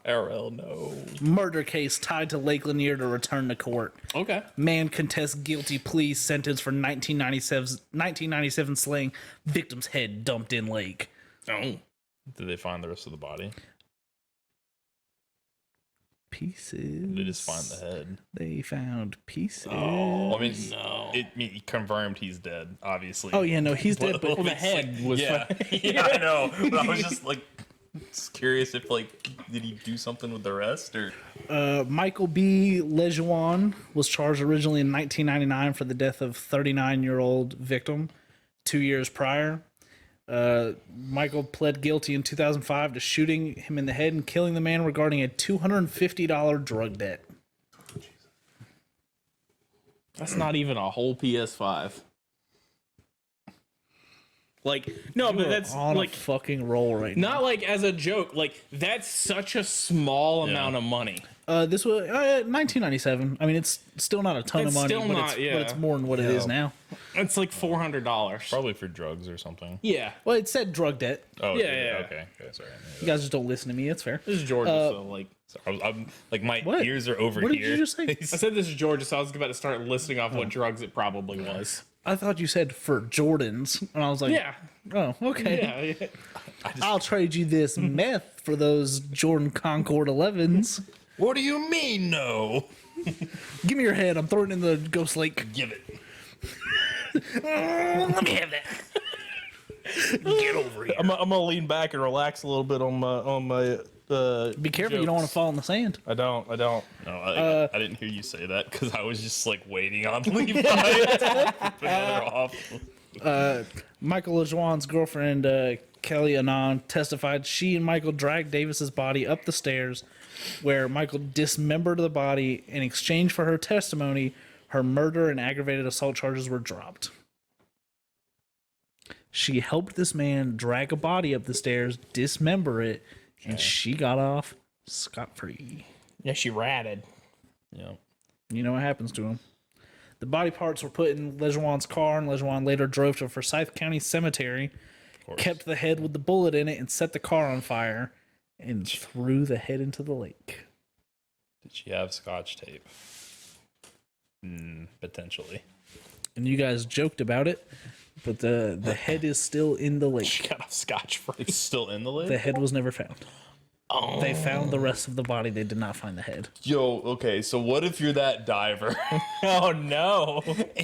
[SPEAKER 3] IRL, no.
[SPEAKER 1] murder case tied to Lake Lanier to return to court.
[SPEAKER 2] Okay.
[SPEAKER 1] Man contests guilty plea sentence for 1997 slaying victim's head dumped in lake.
[SPEAKER 2] Oh.
[SPEAKER 3] Did they find the rest of the body?
[SPEAKER 1] Pieces.
[SPEAKER 3] They just find the head.
[SPEAKER 1] They found pieces.
[SPEAKER 3] I mean,
[SPEAKER 2] no.
[SPEAKER 3] it confirmed he's dead, obviously.
[SPEAKER 1] Oh yeah, no, he's dead. But
[SPEAKER 2] Well, the head was.
[SPEAKER 3] Yeah, yeah, I know. But I was just like, just curious if did he do something with the rest or?
[SPEAKER 1] Michael B. Lejeune was charged originally in 1999 for the death of 39-year-old victim 2 years prior. Michael pled guilty in 2005 to shooting him in the head and killing the man regarding a $250 drug debt.
[SPEAKER 2] That's not even a whole PS5. Like, no, but that's
[SPEAKER 1] On
[SPEAKER 2] like
[SPEAKER 1] a fucking roll right now.
[SPEAKER 2] not like as a joke. Like, that's such a small amount of money.
[SPEAKER 1] This was 1997. I mean, it's still not a ton
[SPEAKER 2] It's
[SPEAKER 1] of money,
[SPEAKER 2] still
[SPEAKER 1] but,
[SPEAKER 2] not,
[SPEAKER 1] but it's more than what it is now.
[SPEAKER 2] It's like $400.
[SPEAKER 3] Probably for drugs or something.
[SPEAKER 2] Yeah.
[SPEAKER 1] Well, it said drug debt.
[SPEAKER 3] Oh,
[SPEAKER 2] Yeah,
[SPEAKER 3] okay,
[SPEAKER 2] yeah.
[SPEAKER 3] Okay, sorry.
[SPEAKER 1] You guys just don't listen to me. It's fair.
[SPEAKER 2] This is Georgia, so like.
[SPEAKER 3] I'm like, my
[SPEAKER 1] What?
[SPEAKER 3] ears are over
[SPEAKER 1] What
[SPEAKER 3] here.
[SPEAKER 1] did you just say?
[SPEAKER 2] I said this is Georgia, so I was about to start listing off what drugs it probably was.
[SPEAKER 1] I thought you said for Jordans, and I was like,
[SPEAKER 2] Yeah.
[SPEAKER 1] oh, okay.
[SPEAKER 2] Yeah.
[SPEAKER 1] I'll trade you this meth for those Jordan Concord 11s.
[SPEAKER 3] What do you mean, no?
[SPEAKER 1] Give me your head. I'm throwing it in the Ghost Lake.
[SPEAKER 3] Give it.
[SPEAKER 1] Let me have that. Get over here.
[SPEAKER 2] I'm gonna lean back and relax a little bit on my.
[SPEAKER 1] Be careful. You don't want to fall in the sand.
[SPEAKER 2] I don't.
[SPEAKER 3] No, I didn't hear you say that because I was just like waiting on Levi to put another off.
[SPEAKER 1] Michael LeJoin's girlfriend, Kelly Anand, testified she and Michael dragged Davis's body up the stairs, where Michael dismembered the body. In exchange for her testimony, her murder and aggravated assault charges were dropped. She helped this man drag a body up the stairs, dismember it, and she got off scot-free.
[SPEAKER 2] Yeah, she ratted.
[SPEAKER 3] Yeah.
[SPEAKER 1] You know what happens to him. The body parts were put in Lejeun's car, and Lejeune later drove to Forsyth County Cemetery, kept the head with the bullet in it, and set the car on fire, and threw the head into the lake.
[SPEAKER 3] Did she have scotch tape? Potentially.
[SPEAKER 1] And you guys joked about it, but the head is still in the lake.
[SPEAKER 2] She got off scotch free.
[SPEAKER 3] It's still in the lid?
[SPEAKER 1] The head was never found. Oh. They found the rest of the body. They did not find the head.
[SPEAKER 3] Yo, okay, so what if you're that diver?
[SPEAKER 2] Oh no!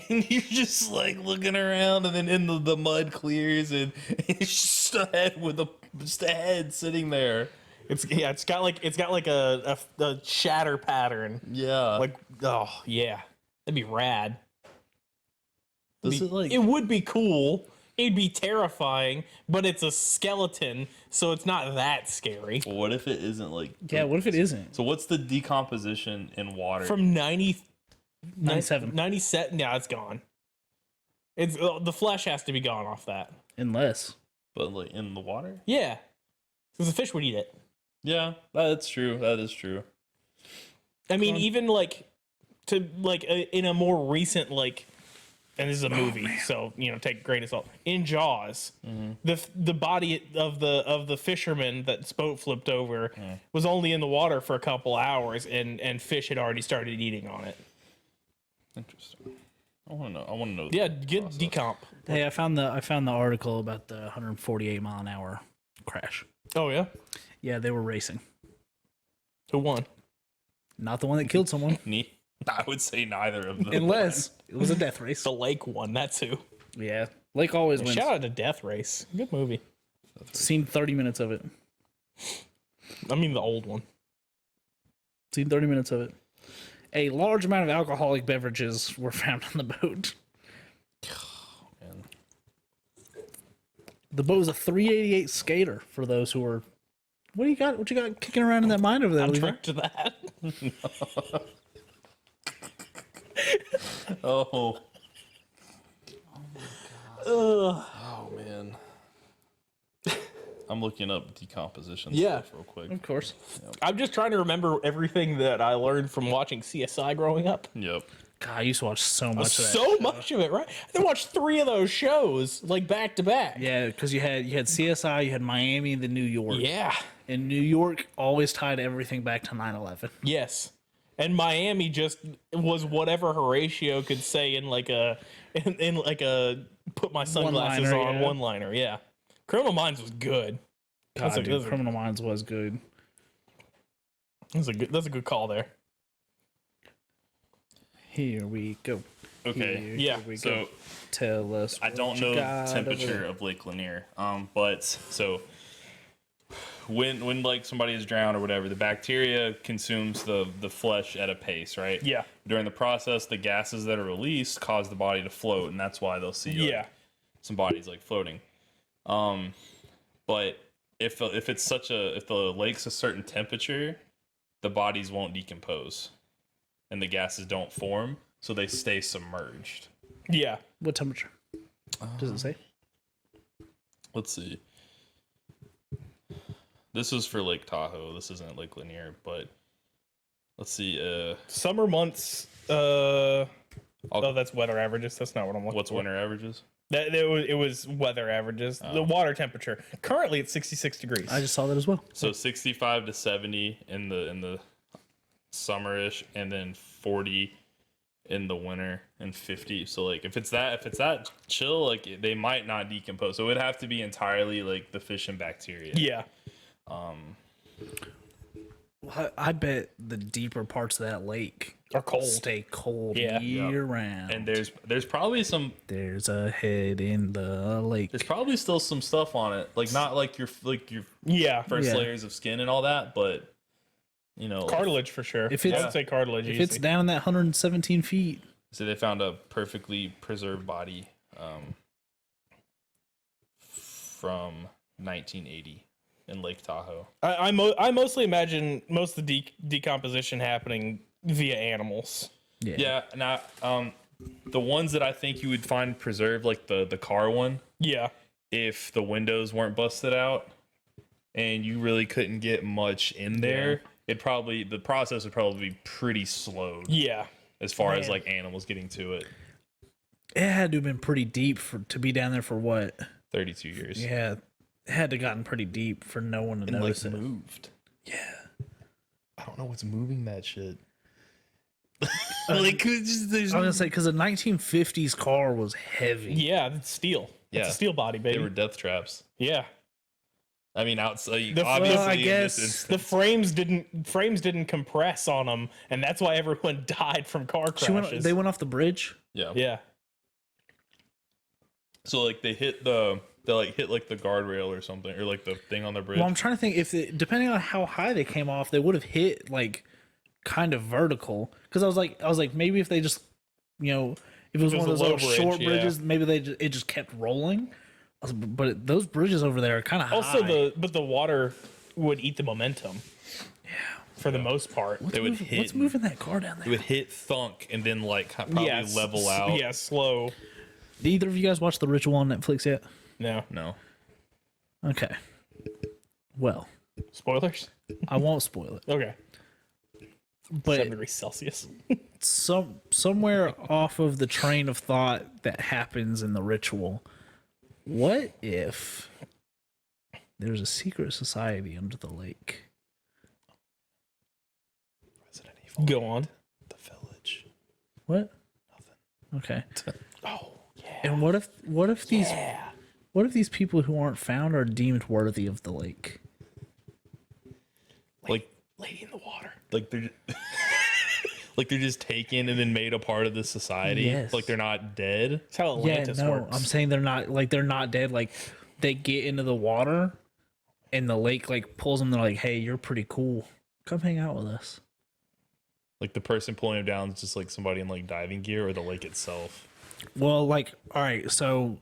[SPEAKER 3] And you're just like looking around, and then in the mud clears, and it's just a head with just a head sitting there.
[SPEAKER 2] It's got like a shatter pattern.
[SPEAKER 3] Yeah.
[SPEAKER 2] Like, oh yeah, that'd be rad.
[SPEAKER 3] it
[SPEAKER 2] Would be cool. It'd be terrifying, but it's a skeleton, so it's not that scary.
[SPEAKER 3] What if it isn't like?
[SPEAKER 1] Yeah, what if it isn't?
[SPEAKER 3] So what's the decomposition in water?
[SPEAKER 2] From
[SPEAKER 1] 97.
[SPEAKER 2] 97. Yeah, it's gone. It's the flesh has to be gone off that.
[SPEAKER 1] Unless.
[SPEAKER 3] But like in the water?
[SPEAKER 2] Yeah, because the fish would eat it.
[SPEAKER 3] Yeah, that's true. That is true.
[SPEAKER 2] I mean, even like in a more recent and this is a movie, so take a grain of salt. In Jaws, the body of the fisherman that's boat flipped over was only in the water for a couple hours, and fish had already started eating on it.
[SPEAKER 3] Interesting. I want to know.
[SPEAKER 2] Yeah, get decomp.
[SPEAKER 1] Hey, I found the article about the 148 mile an hour crash.
[SPEAKER 2] Oh yeah,
[SPEAKER 1] Yeah, they were racing.
[SPEAKER 2] who won?
[SPEAKER 1] Not the one that killed someone,
[SPEAKER 3] I would say neither of them.
[SPEAKER 1] unless it was a death race.
[SPEAKER 2] The lake won. That's who.
[SPEAKER 1] Yeah, Lake always wins.
[SPEAKER 2] Shout out to Death Race. Good movie.
[SPEAKER 1] Seen 30 minutes of it.
[SPEAKER 2] I mean the old one.
[SPEAKER 1] Seen 30 minutes of it. A large amount of alcoholic beverages were found on the boat.
[SPEAKER 3] Man.
[SPEAKER 1] The boat was a 388 skater for those who are. What do you got? What you got kicking around in that mind over there,
[SPEAKER 2] I'm
[SPEAKER 1] Levi?
[SPEAKER 2] tricked to that.
[SPEAKER 3] Oh. Oh man. I'm looking up decomposition stuff real quick.
[SPEAKER 1] Of course.
[SPEAKER 2] I'm just trying to remember everything that I learned from watching CSI growing up.
[SPEAKER 3] Yep.
[SPEAKER 1] God, I used to watch so much of that.
[SPEAKER 2] So much of it, right? I watched 3 of those shows back to back.
[SPEAKER 1] Yeah, because you had CSI, you had Miami, and then New York.
[SPEAKER 2] Yeah.
[SPEAKER 1] And New York always tied everything back to 9/11.
[SPEAKER 2] Yes. And Miami just was whatever Horatio could say in a put my sunglasses
[SPEAKER 1] One-liner,
[SPEAKER 2] on
[SPEAKER 1] yeah.
[SPEAKER 2] one-liner. Yeah. Criminal Minds was good.
[SPEAKER 1] God,
[SPEAKER 2] That's a-
[SPEAKER 1] dude,
[SPEAKER 2] that's a-
[SPEAKER 1] Criminal Minds was good.
[SPEAKER 2] That's a good call there.
[SPEAKER 1] Here we go.
[SPEAKER 3] Okay.
[SPEAKER 1] Here
[SPEAKER 2] Yeah,
[SPEAKER 1] we
[SPEAKER 3] So
[SPEAKER 1] go. Tell us.
[SPEAKER 3] I don't
[SPEAKER 1] what you
[SPEAKER 3] know
[SPEAKER 1] got
[SPEAKER 3] the
[SPEAKER 1] over
[SPEAKER 3] temperature
[SPEAKER 1] there.
[SPEAKER 3] of Lake Lanier. But so when like somebody is drowned or whatever, the bacteria consumes the flesh at a pace, right?
[SPEAKER 2] Yeah.
[SPEAKER 3] During the process, the gases that are released cause the body to float, and that's why they'll see some bodies floating. But if the lake's a certain temperature, the bodies won't decompose, and the gases don't form, so they stay submerged.
[SPEAKER 2] Yeah.
[SPEAKER 1] What temperature? Does it say?
[SPEAKER 3] Let's see. This is for Lake Tahoe. This isn't Lake Lanier, but let's see.
[SPEAKER 2] Summer months. Oh, that's weather averages. That's not what I'm looking
[SPEAKER 3] What's
[SPEAKER 2] for.
[SPEAKER 3] winter averages?
[SPEAKER 2] It was weather averages. The water temperature. Currently it's 66 degrees.
[SPEAKER 1] I just saw that as well.
[SPEAKER 3] So 65 to 70 in the summerish, and then 40 in the winter, and 50. So if it's that chill, they might not decompose. So it would have to be entirely the fish and bacteria.
[SPEAKER 2] Yeah.
[SPEAKER 1] I bet the deeper parts of that lake
[SPEAKER 2] Are cold.
[SPEAKER 1] stay cold
[SPEAKER 2] Yeah.
[SPEAKER 1] year round.
[SPEAKER 3] And there's probably
[SPEAKER 1] There's a head in the lake.
[SPEAKER 3] there's probably still some stuff on it, not your
[SPEAKER 2] Yeah.
[SPEAKER 3] first
[SPEAKER 1] Yeah.
[SPEAKER 3] layers of skin and all that, but
[SPEAKER 2] Cartilage for sure.
[SPEAKER 1] If it's-
[SPEAKER 2] I would say cartilage.
[SPEAKER 1] If it's down in that 117 feet,
[SPEAKER 3] So they found a perfectly preserved body from 1980 in Lake Tahoe.
[SPEAKER 2] I mostly imagine most of the decomposition happening via animals.
[SPEAKER 3] Yeah, now the ones that I think you would find preserved, the car one,
[SPEAKER 2] Yeah.
[SPEAKER 3] if the windows weren't busted out and you really couldn't get much in there, the process would probably be pretty slow
[SPEAKER 2] Yeah.
[SPEAKER 3] as far as
[SPEAKER 1] Man.
[SPEAKER 3] animals getting to it.
[SPEAKER 1] it had to have been pretty deep to be down there for what?
[SPEAKER 3] 32 years.
[SPEAKER 1] Yeah, it had to have gotten pretty deep for no one to notice it.
[SPEAKER 3] moved.
[SPEAKER 1] Yeah.
[SPEAKER 3] I don't know what's moving that shit.
[SPEAKER 1] I was gonna say because the 1950s car was heavy.
[SPEAKER 2] Yeah, it's steel. It's
[SPEAKER 3] Yeah.
[SPEAKER 2] a steel body,
[SPEAKER 3] They
[SPEAKER 2] baby.
[SPEAKER 3] were death traps.
[SPEAKER 2] Yeah.
[SPEAKER 3] I mean, outside
[SPEAKER 2] The-
[SPEAKER 3] obviously.
[SPEAKER 1] well, I
[SPEAKER 3] in
[SPEAKER 1] guess
[SPEAKER 3] this instance-
[SPEAKER 2] The frames didn't compress on them, and that's why everyone died from car crashes.
[SPEAKER 1] They went off the bridge.
[SPEAKER 3] yeah.
[SPEAKER 2] Yeah.
[SPEAKER 3] So they hit the guardrail or something, or the thing on the bridge.
[SPEAKER 1] Well, I'm trying to think depending on how high they came off, they would have hit kind of vertical. Because I was like maybe if they just if it was
[SPEAKER 2] If it
[SPEAKER 1] one of
[SPEAKER 2] was
[SPEAKER 1] those
[SPEAKER 2] a
[SPEAKER 1] little
[SPEAKER 2] low
[SPEAKER 1] short
[SPEAKER 2] bridge,
[SPEAKER 1] bridges, maybe it just kept rolling. But those bridges over there are kind of high.
[SPEAKER 2] Also, the water would eat the momentum. Yeah. For the most part.
[SPEAKER 3] They would hit.
[SPEAKER 1] What's moving that car down
[SPEAKER 3] It
[SPEAKER 1] there?
[SPEAKER 3] would hit thunk and then probably level out.
[SPEAKER 2] Yeah, slow.
[SPEAKER 1] Did either of you guys watch The Ritual on Netflix yet?
[SPEAKER 2] No.
[SPEAKER 3] No.
[SPEAKER 1] Okay. Well,
[SPEAKER 2] Spoilers.
[SPEAKER 1] I won't spoil it,
[SPEAKER 2] Okay. 7
[SPEAKER 1] but
[SPEAKER 2] degrees Celsius.
[SPEAKER 1] somewhere off of the train of thought that happens in the ritual, what if there's a secret society under the lake?
[SPEAKER 3] Resident Evil.
[SPEAKER 2] Go on.
[SPEAKER 3] The village.
[SPEAKER 1] What?
[SPEAKER 3] Nothing.
[SPEAKER 1] Okay.
[SPEAKER 2] Oh yeah.
[SPEAKER 1] And what if these people who aren't found are deemed worthy of the lake?
[SPEAKER 3] Like
[SPEAKER 2] Lady in the water.
[SPEAKER 3] like they're like they're just taken and then made a part of the society.
[SPEAKER 1] Yes.
[SPEAKER 3] Like they're not dead.
[SPEAKER 2] That's how Atlantis works.
[SPEAKER 1] I'm saying they're not dead. Like they get into the water, and the lake like pulls them. They're like, "Hey, you're pretty cool. Come hang out with us."
[SPEAKER 3] Like the person pulling him down is just like somebody in like diving gear, or the lake itself.
[SPEAKER 1] Well, like, all right, so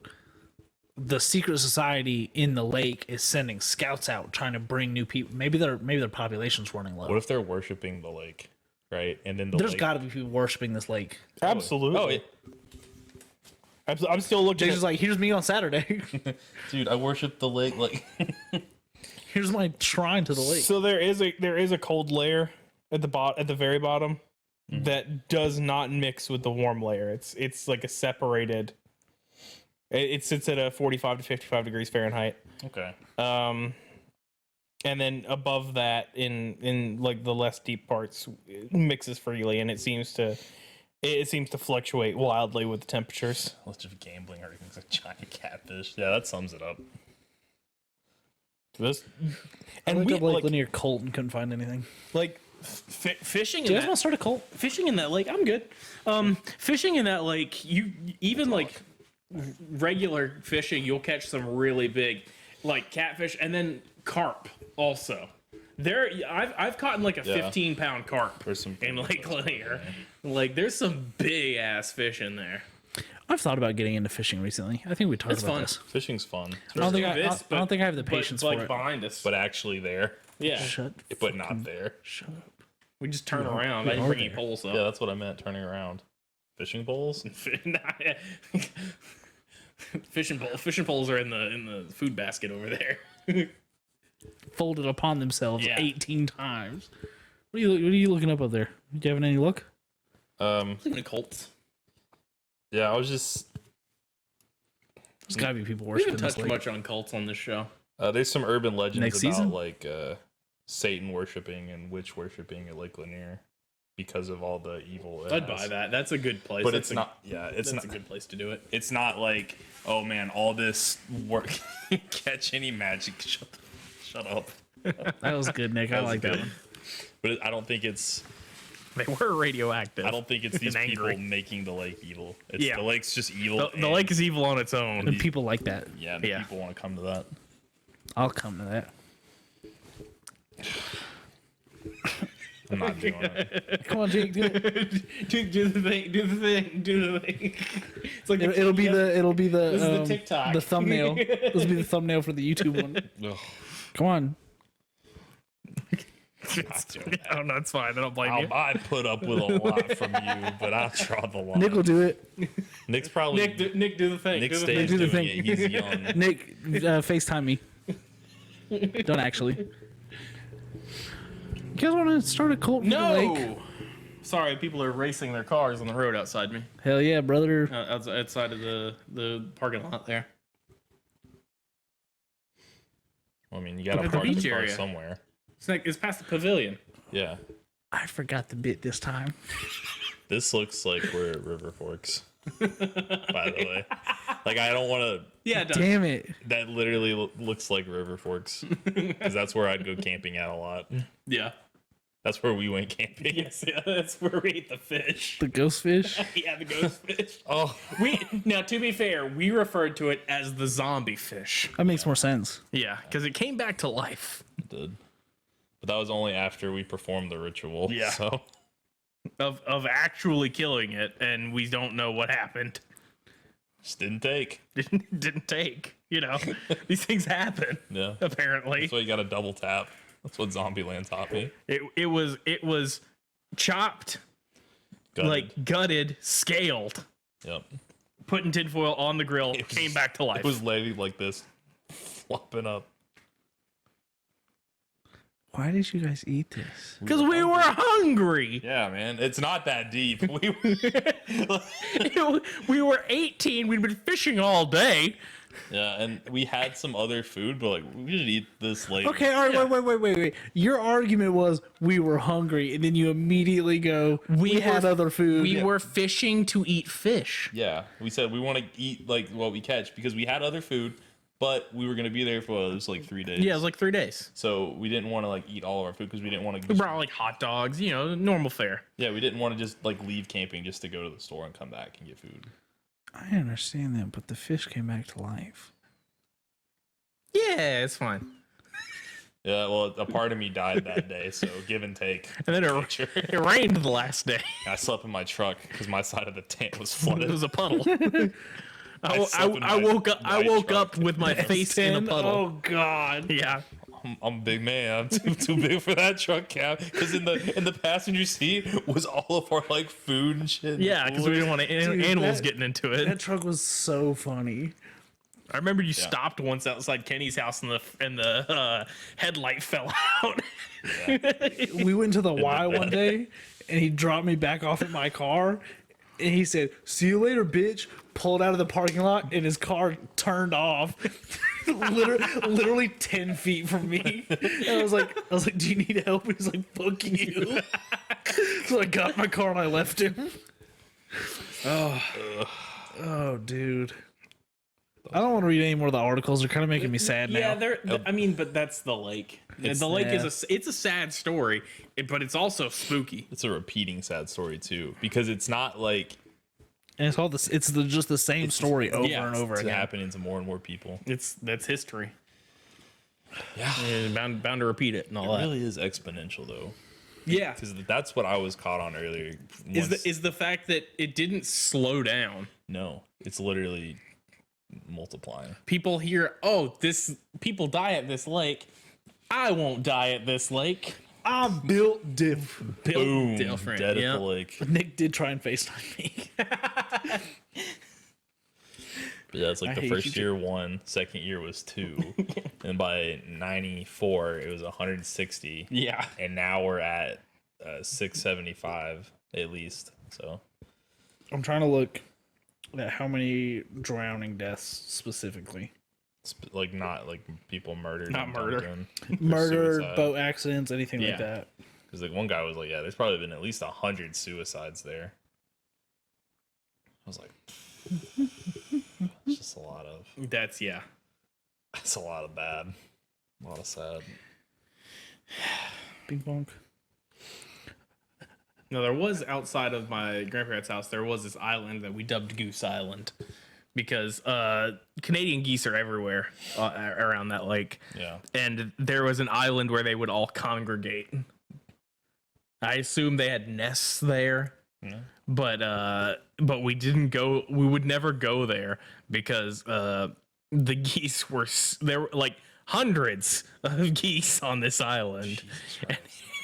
[SPEAKER 1] the secret society in the lake is sending scouts out trying to bring new people. Maybe their population's running low.
[SPEAKER 3] What if they're worshiping the lake, right? And then
[SPEAKER 1] There's
[SPEAKER 3] lake...
[SPEAKER 1] got to be people worshiping this lake.
[SPEAKER 2] Absolutely.
[SPEAKER 3] Oh, yeah.
[SPEAKER 2] I'm still looking.
[SPEAKER 1] Jay's
[SPEAKER 2] At,
[SPEAKER 1] just like, here's me on Saturday.
[SPEAKER 3] Dude, I worship the lake. Like,
[SPEAKER 1] Here's my shrine to the lake.
[SPEAKER 2] so there is a cold layer at the very bottom that does not mix with the warm layer. It's like a separated. It sits at a 45 to 55 degrees Fahrenheit.
[SPEAKER 3] okay,
[SPEAKER 2] And then above that, in like the less deep parts, it mixes freely, and it seems to fluctuate wildly with the temperatures.
[SPEAKER 3] let's just gambling or everything's a giant catfish. Yeah, that sums it up.
[SPEAKER 2] This
[SPEAKER 1] I
[SPEAKER 2] and
[SPEAKER 1] looked
[SPEAKER 2] we
[SPEAKER 1] up like
[SPEAKER 2] like
[SPEAKER 1] Lanier cult and couldn't find anything.
[SPEAKER 2] fishing.
[SPEAKER 1] Do you
[SPEAKER 2] In
[SPEAKER 1] guys want to
[SPEAKER 2] that,
[SPEAKER 1] start a cult?
[SPEAKER 2] fishing in that lake, I'm good. Fishing in that lake, you even like regular fishing, you'll catch some really big, like catfish, and then carp also. There, I've caught like a
[SPEAKER 3] Yeah.
[SPEAKER 2] 15-pound carp
[SPEAKER 3] There's some
[SPEAKER 2] in
[SPEAKER 3] big
[SPEAKER 2] Lake
[SPEAKER 3] ones,
[SPEAKER 2] Lanier. Like there's some big ass fish in there.
[SPEAKER 1] I've thought about getting into fishing recently. I think we talked
[SPEAKER 2] It's
[SPEAKER 1] about
[SPEAKER 2] fun.
[SPEAKER 1] this.
[SPEAKER 3] Fishing's fun,
[SPEAKER 1] I don't think
[SPEAKER 2] This,
[SPEAKER 1] I don't think I have the patience
[SPEAKER 2] but,
[SPEAKER 1] for
[SPEAKER 2] like
[SPEAKER 1] it.
[SPEAKER 2] behind us.
[SPEAKER 3] but actually there,
[SPEAKER 2] Yeah,
[SPEAKER 1] Shut
[SPEAKER 3] but not there.
[SPEAKER 1] Shut up.
[SPEAKER 2] we just turn around.
[SPEAKER 1] we
[SPEAKER 2] I didn't
[SPEAKER 1] are
[SPEAKER 2] bring any
[SPEAKER 1] there.
[SPEAKER 2] poles up.
[SPEAKER 3] Yeah, that's what I meant. Turning around, fishing poles.
[SPEAKER 2] Fishing poles are in the food basket over there.
[SPEAKER 1] Folded upon themselves
[SPEAKER 2] Yeah.
[SPEAKER 1] 18 times. What are you looking up there? Do you having any look?
[SPEAKER 2] Looking at Colts.
[SPEAKER 3] Yeah, I was just.
[SPEAKER 1] There's got to be people
[SPEAKER 2] We
[SPEAKER 1] worshiping
[SPEAKER 2] haven't
[SPEAKER 1] this
[SPEAKER 2] touched
[SPEAKER 1] lake.
[SPEAKER 2] much on cults on this show.
[SPEAKER 3] There's some urban legends
[SPEAKER 1] Next
[SPEAKER 3] about
[SPEAKER 1] season?
[SPEAKER 3] like Satan worshiping and witch worshiping at Lake Lanier because of all the evil. it
[SPEAKER 2] I'd
[SPEAKER 3] has.
[SPEAKER 2] buy that. That's a good place.
[SPEAKER 3] But
[SPEAKER 2] That's
[SPEAKER 3] it's not. Yeah, it's
[SPEAKER 2] That's
[SPEAKER 3] not.
[SPEAKER 2] a good place to do it.
[SPEAKER 3] It's not like, oh man, all this work catch any magic. Shut up.
[SPEAKER 1] That was good, Nick. I
[SPEAKER 3] That was
[SPEAKER 1] like that
[SPEAKER 3] good.
[SPEAKER 1] one.
[SPEAKER 3] But I don't think it's.
[SPEAKER 2] They were radioactive.
[SPEAKER 3] I don't think it's these
[SPEAKER 2] And
[SPEAKER 3] people
[SPEAKER 2] angry.
[SPEAKER 3] making the lake evil. It's
[SPEAKER 2] Yeah.
[SPEAKER 3] the lake's just evil.
[SPEAKER 2] The
[SPEAKER 3] and-
[SPEAKER 2] lake is evil on its own.
[SPEAKER 1] And people like that.
[SPEAKER 3] Yeah, the
[SPEAKER 2] Yeah.
[SPEAKER 3] people want to come to that.
[SPEAKER 1] I'll come to that.
[SPEAKER 3] I'm not doing it.
[SPEAKER 1] Come on, Jake, do it.
[SPEAKER 2] do the thing. Do the thing. Do the thing. It's like
[SPEAKER 1] It'll be the
[SPEAKER 2] This is the TikTok.
[SPEAKER 1] the thumbnail. This will be the thumbnail for the YouTube one.
[SPEAKER 3] Ugh,
[SPEAKER 1] Come on.
[SPEAKER 3] not doing it.
[SPEAKER 2] Oh no, it's fine. I don't blame you.
[SPEAKER 3] I put up with a lot from you, but I'll draw the line.
[SPEAKER 1] Nick will do it.
[SPEAKER 3] Nick's probably
[SPEAKER 2] Nick, do the thing.
[SPEAKER 3] Nick
[SPEAKER 2] do the
[SPEAKER 3] stays
[SPEAKER 1] do the
[SPEAKER 3] doing
[SPEAKER 1] thing.
[SPEAKER 3] it. He's young.
[SPEAKER 1] Nick, FaceTime me. Don't actually. You guys want to start a cult?
[SPEAKER 2] thing.
[SPEAKER 1] for the lake?
[SPEAKER 2] No. Sorry, people are racing their cars on the road outside me.
[SPEAKER 1] Hell yeah, brother.
[SPEAKER 2] Outside of the parking lot there.
[SPEAKER 3] I mean, you got to
[SPEAKER 2] Look at the
[SPEAKER 3] park the
[SPEAKER 2] beach
[SPEAKER 3] car
[SPEAKER 2] area.
[SPEAKER 3] somewhere.
[SPEAKER 2] It's past the pavilion.
[SPEAKER 3] Yeah.
[SPEAKER 1] I forgot the bit this time.
[SPEAKER 3] This looks like we're at River Forks. By the way, like I don't want to.
[SPEAKER 2] Yeah, it does.
[SPEAKER 1] Damn it.
[SPEAKER 3] That literally looks like River Forks because that's where I'd go camping at a lot.
[SPEAKER 2] Yeah.
[SPEAKER 3] That's where we went camping.
[SPEAKER 2] Yes, yeah, that's where we ate the fish.
[SPEAKER 1] The ghost fish.
[SPEAKER 2] Yeah, the ghost fish.
[SPEAKER 3] Oh,
[SPEAKER 2] Now, to be fair, we referred to it as the zombie fish.
[SPEAKER 1] That makes more sense.
[SPEAKER 2] Yeah, because it came back to life.
[SPEAKER 3] it did. But that was only after we performed the ritual.
[SPEAKER 2] Yeah.
[SPEAKER 3] So
[SPEAKER 2] Of actually killing it, and we don't know what happened.
[SPEAKER 3] just didn't take.
[SPEAKER 2] Didn't take. You know, these things happen.
[SPEAKER 3] Yeah.
[SPEAKER 2] Apparently,
[SPEAKER 3] That's why you got to double tap. That's what Zombieland taught me.
[SPEAKER 2] it was chopped,
[SPEAKER 3] Gutted.
[SPEAKER 2] like gutted, scaled,
[SPEAKER 3] Yep.
[SPEAKER 2] put in tinfoil on the grill, came back to life.
[SPEAKER 3] It was lady like this, flopping up.
[SPEAKER 1] Why did you guys eat this?
[SPEAKER 2] Because we were hungry.
[SPEAKER 3] Yeah, man, it's not that deep.
[SPEAKER 2] We were 18. We'd been fishing all day.
[SPEAKER 3] Yeah, and we had some other food, but like we should eat this later.
[SPEAKER 1] Okay, all right, wait. Your argument was we were hungry, and then you immediately go, we had other food.
[SPEAKER 2] We were fishing to eat fish.
[SPEAKER 3] Yeah, we said we want to eat like what we catch because we had other food, but we were gonna be there for it was like 3 days.
[SPEAKER 2] Yeah, it was like 3 days.
[SPEAKER 3] So we didn't want to like eat all of our food because we didn't want to.
[SPEAKER 2] We brought like hot dogs, normal fare.
[SPEAKER 3] Yeah, we didn't want to just like leave camping just to go to the store and come back and get food.
[SPEAKER 1] I understand that, but the fish came back to life.
[SPEAKER 2] Yeah, it's fine.
[SPEAKER 3] Yeah, well, a part of me died that day, so give and take.
[SPEAKER 2] And then it rained the last day.
[SPEAKER 3] I slept in my truck because my side of the tent was
[SPEAKER 2] It
[SPEAKER 3] flooded.
[SPEAKER 2] was a puddle. I
[SPEAKER 3] slept in
[SPEAKER 2] I woke up. I
[SPEAKER 3] my
[SPEAKER 2] woke
[SPEAKER 3] truck.
[SPEAKER 2] up with my face in a puddle.
[SPEAKER 1] Oh God!
[SPEAKER 2] Yeah.
[SPEAKER 3] I'm a big man. I'm too big for that truck cab. Because in the passenger seat was all of our like food and shit.
[SPEAKER 2] Yeah, because we didn't want animals
[SPEAKER 1] that-
[SPEAKER 2] getting into it.
[SPEAKER 1] That truck was so funny.
[SPEAKER 2] I remember you stopped once outside Kenny's house and the headlight fell out.
[SPEAKER 1] We went to the Y one day, and he dropped me back off at my car, and he said, "See you later, bitch." Pulled out of the parking lot, and his car turned off, literally 10 feet from me. And I was like, "Do you need help?" And he's like, "Fuck you." So I got in my car and I left him. Oh, dude. I don't want to read any more of the articles. They're kind of making me sad now.
[SPEAKER 2] Yeah, I mean, but that's the lake. The lake it's a sad story, but it's also spooky.
[SPEAKER 3] It's a repeating sad story too, because it's not like
[SPEAKER 1] And it's all this. It's just the same story over and over
[SPEAKER 3] it's
[SPEAKER 1] again.
[SPEAKER 3] happening to more and more people.
[SPEAKER 2] That's history.
[SPEAKER 3] Yeah,
[SPEAKER 2] And bound to repeat it and all
[SPEAKER 3] it
[SPEAKER 2] that.
[SPEAKER 3] really is exponential though,
[SPEAKER 2] Yeah.
[SPEAKER 3] because that's what I was caught on earlier.
[SPEAKER 2] Is the fact that it didn't slow down.
[SPEAKER 3] No, it's literally multiplying.
[SPEAKER 2] People hear, people die at this lake. I won't die at this lake.
[SPEAKER 1] I'm built different.
[SPEAKER 3] Boom,
[SPEAKER 2] different,
[SPEAKER 3] dead
[SPEAKER 2] yeah.
[SPEAKER 3] at the lake.
[SPEAKER 1] Nick did try and FaceTime me.
[SPEAKER 3] But yeah, it's like
[SPEAKER 1] I
[SPEAKER 3] the
[SPEAKER 1] hate
[SPEAKER 3] first
[SPEAKER 1] you
[SPEAKER 3] year 1, second year was 2, and by 94 it was 160.
[SPEAKER 2] Yeah.
[SPEAKER 3] And now we're at 675 at least. So
[SPEAKER 1] I'm trying to look at how many drowning deaths specifically.
[SPEAKER 3] like not like people murdered,
[SPEAKER 2] Not murder.
[SPEAKER 1] Murder, boat accidents, anything like
[SPEAKER 2] Yeah.
[SPEAKER 1] that.
[SPEAKER 3] Because like one guy was like, yeah, there's probably been at least 100 suicides there. I was like, it's just a lot of.
[SPEAKER 2] That's
[SPEAKER 3] It's a lot of bad, a lot of sad.
[SPEAKER 1] Ping pong.
[SPEAKER 2] No, there was outside of my grandparents' house, there was this island that we dubbed Goose Island because Canadian geese are everywhere around that lake.
[SPEAKER 3] Yeah.
[SPEAKER 2] And there was an island where they would all congregate. I assume they had nests there.
[SPEAKER 3] Yeah.
[SPEAKER 2] But we didn't go. We would never go there because the geese there were like hundreds of geese on this island,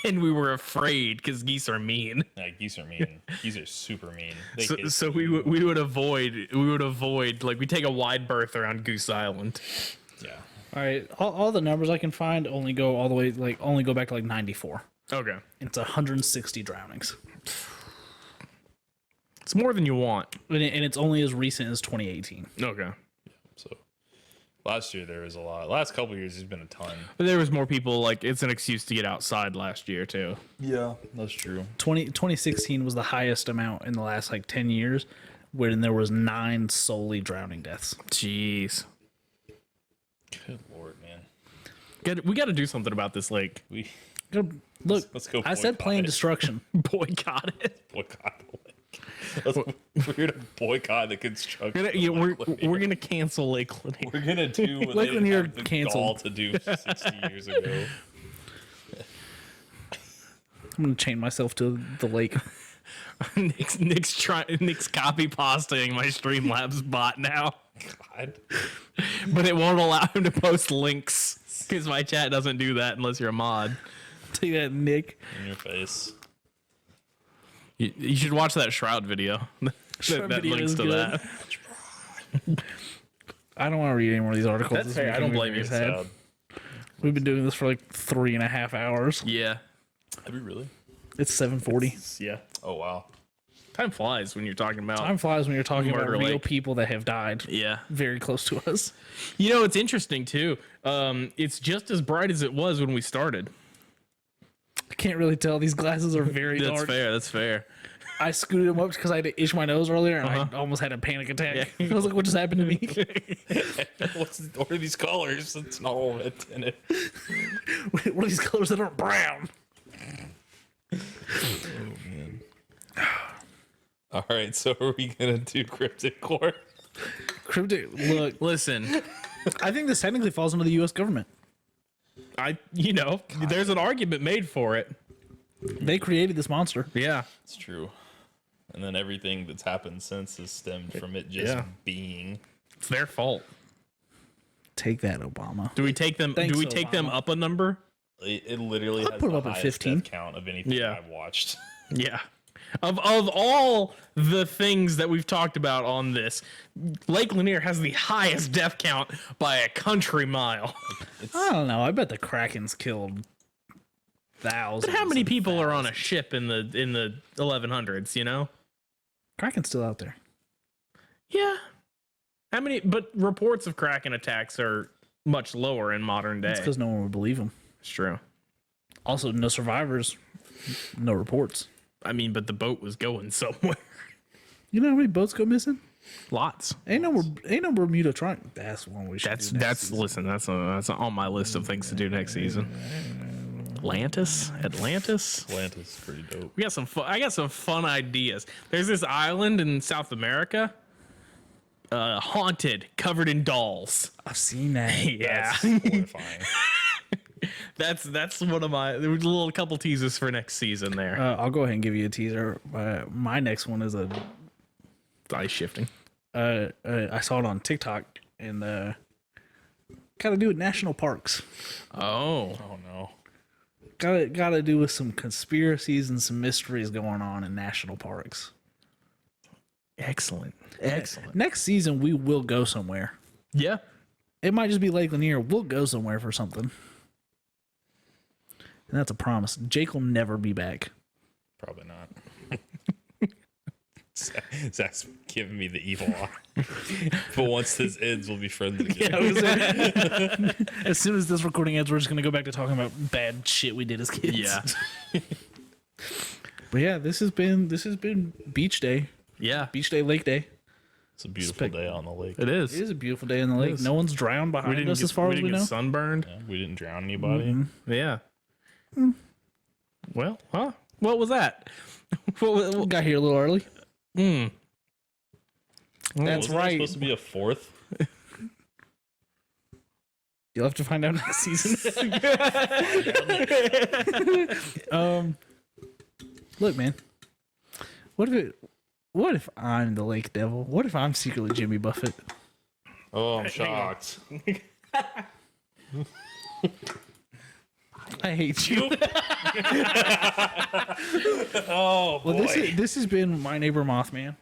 [SPEAKER 2] and we were afraid because geese are mean.
[SPEAKER 3] Yeah, geese are mean. Geese are super mean. They
[SPEAKER 2] So we would avoid like we take a wide berth around Goose Island.
[SPEAKER 3] Yeah.
[SPEAKER 1] All right, all the numbers I can find only go all the way only go back to 94.
[SPEAKER 2] Okay,
[SPEAKER 1] It's 160 drownings,
[SPEAKER 2] it's more than you want.
[SPEAKER 1] and it's only as recent as 2018.
[SPEAKER 2] Okay,
[SPEAKER 3] So last year there was a lot. Last couple of years there's been a ton.
[SPEAKER 2] but there was more people. Like it's an excuse to get outside last year too.
[SPEAKER 3] Yeah, that's true.
[SPEAKER 1] 2016 was the highest amount in the last 10 years, when there was 9 solely drowning deaths.
[SPEAKER 2] Jeez,
[SPEAKER 3] Good lord, man.
[SPEAKER 2] we got to do something about this lake.
[SPEAKER 3] We
[SPEAKER 1] Look,
[SPEAKER 3] let's go.
[SPEAKER 1] I said
[SPEAKER 3] boycott
[SPEAKER 1] plain
[SPEAKER 3] it.
[SPEAKER 1] destruction.
[SPEAKER 2] Boycott it.
[SPEAKER 3] Boycott the lake. We're gonna boycott the construction.
[SPEAKER 2] We're gonna cancel Lake Lanier.
[SPEAKER 3] We're gonna do what
[SPEAKER 1] Lake
[SPEAKER 3] they
[SPEAKER 1] Lanier
[SPEAKER 3] had the
[SPEAKER 1] canceled.
[SPEAKER 3] gall to do 60 years ago.
[SPEAKER 1] I'm gonna chain myself to the lake.
[SPEAKER 2] Nick's copy pasting my Streamlabs bot now,
[SPEAKER 3] God.
[SPEAKER 2] but it won't allow him to post links because my chat doesn't do that unless you're a mod.
[SPEAKER 1] Take that, Nick.
[SPEAKER 3] In your face.
[SPEAKER 2] You should watch that Shroud video.
[SPEAKER 1] Shroud
[SPEAKER 2] that
[SPEAKER 1] video
[SPEAKER 2] links
[SPEAKER 1] is
[SPEAKER 2] to
[SPEAKER 1] good.
[SPEAKER 2] that.
[SPEAKER 1] I don't want to read any more of these articles.
[SPEAKER 2] That's
[SPEAKER 1] This is
[SPEAKER 2] fair. I
[SPEAKER 1] making
[SPEAKER 2] don't
[SPEAKER 1] me
[SPEAKER 2] blame
[SPEAKER 1] very
[SPEAKER 2] you.
[SPEAKER 1] sad.
[SPEAKER 3] Sad.
[SPEAKER 1] We've been doing this for like 3.5 hours.
[SPEAKER 2] Yeah.
[SPEAKER 3] Have we really?
[SPEAKER 1] It's 7:40.
[SPEAKER 2] Yeah.
[SPEAKER 3] Oh wow.
[SPEAKER 2] Time flies when you're talking about.
[SPEAKER 1] Time flies when you're talking about
[SPEAKER 2] Murder
[SPEAKER 1] real
[SPEAKER 2] Lake.
[SPEAKER 1] people that have died
[SPEAKER 2] Yeah.
[SPEAKER 1] very close to us.
[SPEAKER 2] You know, it's interesting too. It's just as bright as it was when we started.
[SPEAKER 1] I can't really tell. These glasses are very
[SPEAKER 2] That's
[SPEAKER 1] dark.
[SPEAKER 2] fair. That's fair.
[SPEAKER 1] I scooted them up because I had to itch my nose earlier, and I almost had a panic attack. I was like, "What just happened to me?"
[SPEAKER 3] What are these colors? It's not all red in it.
[SPEAKER 1] What are these colors that aren't brown?
[SPEAKER 3] All right, so are we gonna do cryptid core?
[SPEAKER 1] Cryptic. Look,
[SPEAKER 2] Listen,
[SPEAKER 1] I think this technically falls under the U.S. government.
[SPEAKER 2] there's an argument made for it.
[SPEAKER 1] They created this monster.
[SPEAKER 2] Yeah.
[SPEAKER 3] It's true. And then everything that's happened since has stemmed from it just
[SPEAKER 2] Yeah.
[SPEAKER 3] being.
[SPEAKER 2] It's their fault.
[SPEAKER 1] Take that, Obama.
[SPEAKER 2] Do we take them?
[SPEAKER 1] Thanks,
[SPEAKER 2] do we take them
[SPEAKER 1] Obama.
[SPEAKER 2] up a number?
[SPEAKER 3] It literally
[SPEAKER 1] I'd
[SPEAKER 3] has
[SPEAKER 1] put
[SPEAKER 3] the
[SPEAKER 1] it up at
[SPEAKER 3] highest
[SPEAKER 1] 15.
[SPEAKER 3] death count of anything
[SPEAKER 2] Yeah.
[SPEAKER 3] I've watched.
[SPEAKER 2] Yeah. Of all the things that we've talked about on this, Lake Lanier has the highest death count by a country mile.
[SPEAKER 1] I don't know. I bet the Kraken's killed thousands.
[SPEAKER 2] But how many
[SPEAKER 1] and
[SPEAKER 2] people are on a
[SPEAKER 1] thousands.
[SPEAKER 2] ship in the 1100s? You know?
[SPEAKER 1] Kraken's still out there.
[SPEAKER 2] Yeah. How many? But reports of Kraken attacks are much lower in modern day.
[SPEAKER 1] It's because no one would believe him.
[SPEAKER 2] It's true.
[SPEAKER 1] Also, no survivors, no reports.
[SPEAKER 2] I mean, but the boat was going somewhere.
[SPEAKER 1] You know how many boats go missing?
[SPEAKER 2] Lots.
[SPEAKER 1] Ain't no Bermuda Triangle. That's one we should. do next season.
[SPEAKER 2] Listen. That's on my list of things to do next season. Atlantis.
[SPEAKER 3] Atlantis is pretty dope.
[SPEAKER 2] We got some fun. I got some fun ideas. There's this island in South America, haunted, covered in dolls.
[SPEAKER 1] I've seen that.
[SPEAKER 2] Yeah,
[SPEAKER 3] That's horrifying.
[SPEAKER 2] that's one of my. There was a little couple teasers for next season there.
[SPEAKER 1] I'll go ahead and give you a teaser. My next one is a.
[SPEAKER 2] Ice shifting.
[SPEAKER 1] I saw it on TikTok and got to do with national parks.
[SPEAKER 2] Oh,
[SPEAKER 3] Oh no.
[SPEAKER 1] Got to do with some conspiracies and some mysteries going on in national parks.
[SPEAKER 2] excellent.
[SPEAKER 1] Next season we will go somewhere.
[SPEAKER 2] Yeah.
[SPEAKER 1] It might just be Lake Lanier. We'll go somewhere for something. And that's a promise. Jake will never be back.
[SPEAKER 3] Probably not. Zach's giving me the evil eye. But once this ends, we'll be friends again.
[SPEAKER 1] As soon as this recording ends, we're just gonna go back to talking about bad shit we did as kids.
[SPEAKER 2] Yeah.
[SPEAKER 1] But yeah, this has been beach day,
[SPEAKER 2] Yeah.
[SPEAKER 1] beach day, lake day.
[SPEAKER 3] It's a beautiful day on the lake.
[SPEAKER 2] It is.
[SPEAKER 1] It is a beautiful day in the lake.
[SPEAKER 2] is.
[SPEAKER 1] No one's drowned behind us, as far as we know.
[SPEAKER 2] Sunburned.
[SPEAKER 3] Yeah, we didn't drown anybody.
[SPEAKER 2] Yeah. Well, huh? What was that? What-
[SPEAKER 1] Got here a little early.
[SPEAKER 2] mm.
[SPEAKER 1] That's
[SPEAKER 3] Wasn't there
[SPEAKER 1] right.
[SPEAKER 3] supposed to be a fourth?
[SPEAKER 1] You'll have to find out next season. Look, man. What if I'm the lake devil? What if I'm secretly Jimmy Buffett?
[SPEAKER 3] Oh, I'm shocked.
[SPEAKER 1] I hate you.
[SPEAKER 3] Oh, boy.
[SPEAKER 1] Well, this has been My Neighbor Mothman.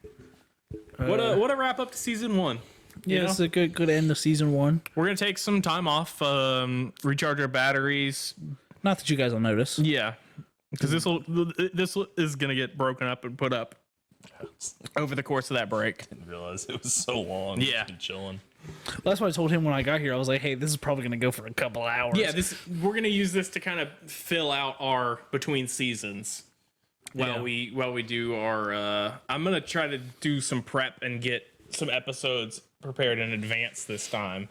[SPEAKER 2] What a wrap up to season 1.
[SPEAKER 1] Yeah, it's a good end of season 1.
[SPEAKER 2] We're gonna take some time off, recharge our batteries.
[SPEAKER 1] Not that you guys will notice.
[SPEAKER 2] Yeah, because this is gonna get broken up and put up over the course of that break.
[SPEAKER 3] Didn't realize it was so long.
[SPEAKER 2] Yeah.
[SPEAKER 3] Just chilling.
[SPEAKER 1] Well, that's why I told him when I got here. I was like, "Hey, this is probably going to go for a couple hours."
[SPEAKER 2] Yeah, we're gonna use this to kind of fill out our between seasons while we do our. I'm gonna try to do some prep and get some episodes prepared in advance this time,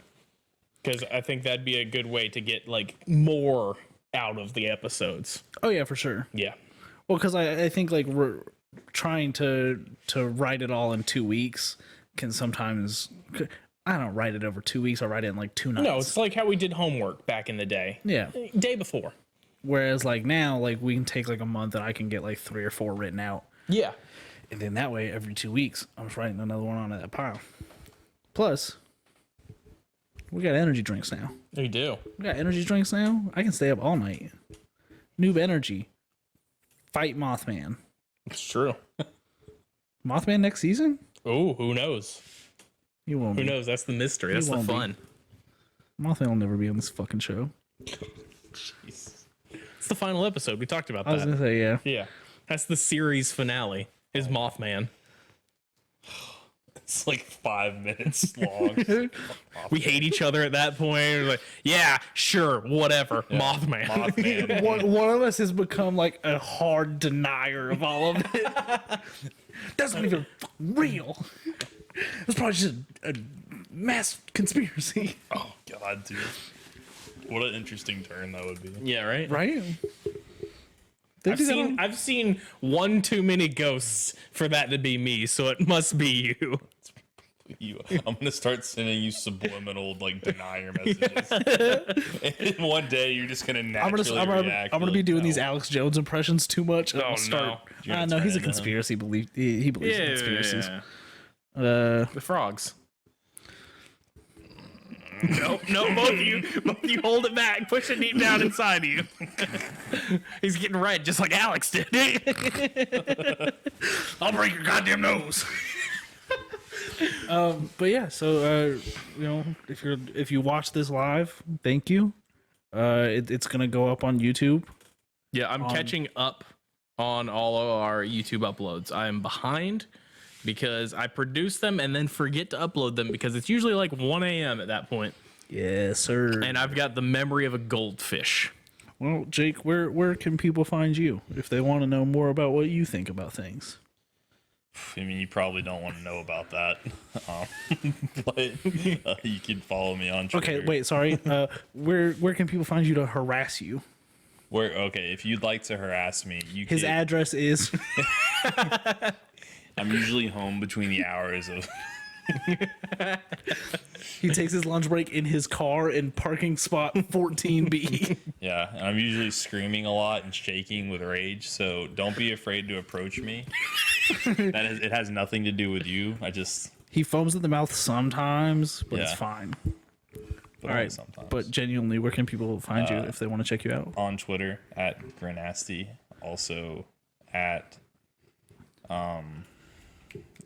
[SPEAKER 2] because I think that'd be a good way to get like more out of the episodes.
[SPEAKER 1] Oh yeah, for sure.
[SPEAKER 2] Yeah.
[SPEAKER 1] Well, because I think like we're trying to write it all in 2 weeks can sometimes. I don't write it over 2 weeks. I write it in like 2 nights.
[SPEAKER 2] No, it's like how we did homework back in the day.
[SPEAKER 1] Yeah.
[SPEAKER 2] Day before.
[SPEAKER 1] Whereas like now, like we can take like a month and I can get like 3 or 4 written out.
[SPEAKER 2] Yeah.
[SPEAKER 1] And then that way, every 2 weeks, I'm just writing another one on that pile. Plus, we got energy drinks now.
[SPEAKER 2] We do.
[SPEAKER 1] We got energy drinks now. I can stay up all night. Noob energy. Fight Mothman.
[SPEAKER 2] It's true.
[SPEAKER 1] Mothman next season?
[SPEAKER 2] Oh, who knows?
[SPEAKER 1] You won't
[SPEAKER 2] Who
[SPEAKER 1] be.
[SPEAKER 2] knows? That's the mystery. That's the
[SPEAKER 1] won't be.
[SPEAKER 2] fun.
[SPEAKER 1] Mothman will never be on this fucking show.
[SPEAKER 3] Jeez.
[SPEAKER 2] It's the final episode. We talked about
[SPEAKER 1] I was
[SPEAKER 2] that.
[SPEAKER 1] gonna say yeah.
[SPEAKER 2] Yeah. That's the series finale. Is Mothman.
[SPEAKER 3] It's like 5 minutes long.
[SPEAKER 2] We hate each other at that point. We're like, yeah, sure, whatever. Mothman.
[SPEAKER 3] Mothman.
[SPEAKER 1] One of us has become like a hard denier of all of it. That's not even fucking real. It's probably just a mass conspiracy,
[SPEAKER 3] Oh god, dude. What an interesting turn that would be.
[SPEAKER 2] Yeah, right?
[SPEAKER 1] right? They do that on-
[SPEAKER 2] I've seen one too many ghosts for that to be me, so it must be you.
[SPEAKER 3] I'm gonna start sending you subliminal like denier messages, and one day you're just gonna naturally react.
[SPEAKER 1] I'm gonna be doing these Alex Jones impressions too much. And
[SPEAKER 2] Oh,
[SPEAKER 1] I'll start.
[SPEAKER 3] You're gonna
[SPEAKER 1] No,
[SPEAKER 3] turn
[SPEAKER 1] he's a
[SPEAKER 3] into him.
[SPEAKER 1] conspiracy belief. He believes in conspiracies.
[SPEAKER 2] The frogs. Nope, both of you hold it back, push it deep down inside of you. He's getting red just like Alex did.
[SPEAKER 1] I'll break your goddamn nose. But yeah, so if you watch this live, thank you. It's gonna go up on YouTube.
[SPEAKER 2] Yeah, I'm catching up on all of our YouTube uploads. I am behind because I produce them and then forget to upload them because it's usually like 1 a.m. at that point.
[SPEAKER 1] Yes, sir.
[SPEAKER 2] And I've got the memory of a goldfish.
[SPEAKER 1] Well, Jake, where can people find you if they want to know more about what you think about things?
[SPEAKER 3] I mean, you probably don't want to know about that, but you can follow me on Twitter.
[SPEAKER 1] Okay, wait, sorry. Where can people find you to harass you?
[SPEAKER 3] If you'd like to harass me,
[SPEAKER 1] His address is.
[SPEAKER 3] I'm usually home between the hours of.
[SPEAKER 1] He takes his lunch break in his car in parking spot 14B.
[SPEAKER 3] Yeah, and I'm usually screaming a lot and shaking with rage, so don't be afraid to approach me. It has nothing to do with you.
[SPEAKER 1] He foams at the mouth sometimes, but it's
[SPEAKER 3] Yeah.
[SPEAKER 1] fine.
[SPEAKER 3] But
[SPEAKER 1] All right,
[SPEAKER 3] sometimes.
[SPEAKER 1] but genuinely, where can people find you if they want to check you out?
[SPEAKER 3] On Twitter at Grinasty, also at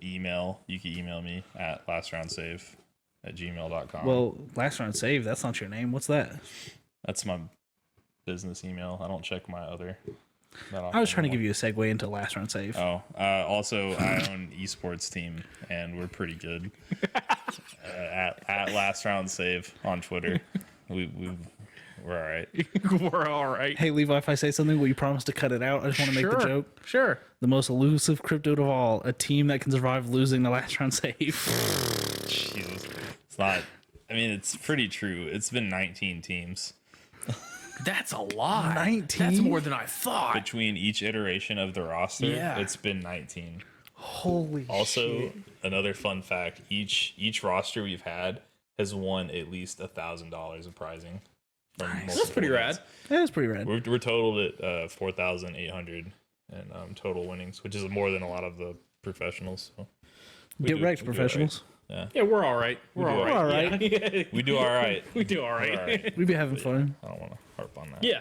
[SPEAKER 3] email. You can email me at lastroundsave@gmail.com.
[SPEAKER 1] Well, last round save. That's not your name. What's that?
[SPEAKER 3] That's my business email. I don't check my other.
[SPEAKER 1] I was trying to give you a segue into last round save.
[SPEAKER 3] Oh, also I own esports team and we're pretty good. At last round save on Twitter. We're all right.
[SPEAKER 2] We're all right.
[SPEAKER 1] Hey, Levi, if I say something, will you promise to cut it out? I just want to make the joke.
[SPEAKER 2] Sure.
[SPEAKER 1] The most elusive cryptid of all, a team that can survive losing the last round save.
[SPEAKER 3] Jesus, it's not. I mean, it's pretty true. It's been 19 teams
[SPEAKER 2] That's a lot.
[SPEAKER 1] 19?
[SPEAKER 2] That's more than I thought.
[SPEAKER 3] between each iteration of the roster.
[SPEAKER 2] Yeah.
[SPEAKER 3] It's been 19.
[SPEAKER 1] Holy
[SPEAKER 3] Also,
[SPEAKER 1] shit.
[SPEAKER 3] another fun fact: each roster we've had has won at least $1,000 of prizing. From
[SPEAKER 2] That's pretty rad.
[SPEAKER 1] That is pretty rad.
[SPEAKER 3] We're totaled at 4,800 in total winnings, which is more than a lot of the professionals. So
[SPEAKER 1] Get
[SPEAKER 3] do-
[SPEAKER 1] wrecked,
[SPEAKER 3] we do
[SPEAKER 1] professionals.
[SPEAKER 2] Yeah, we're all right. We're all right.
[SPEAKER 1] All right.
[SPEAKER 2] Yeah.
[SPEAKER 3] We do all right.
[SPEAKER 2] We do all right.
[SPEAKER 3] All right.
[SPEAKER 1] We be having fun.
[SPEAKER 3] I don't want to harp on that.
[SPEAKER 2] Yeah.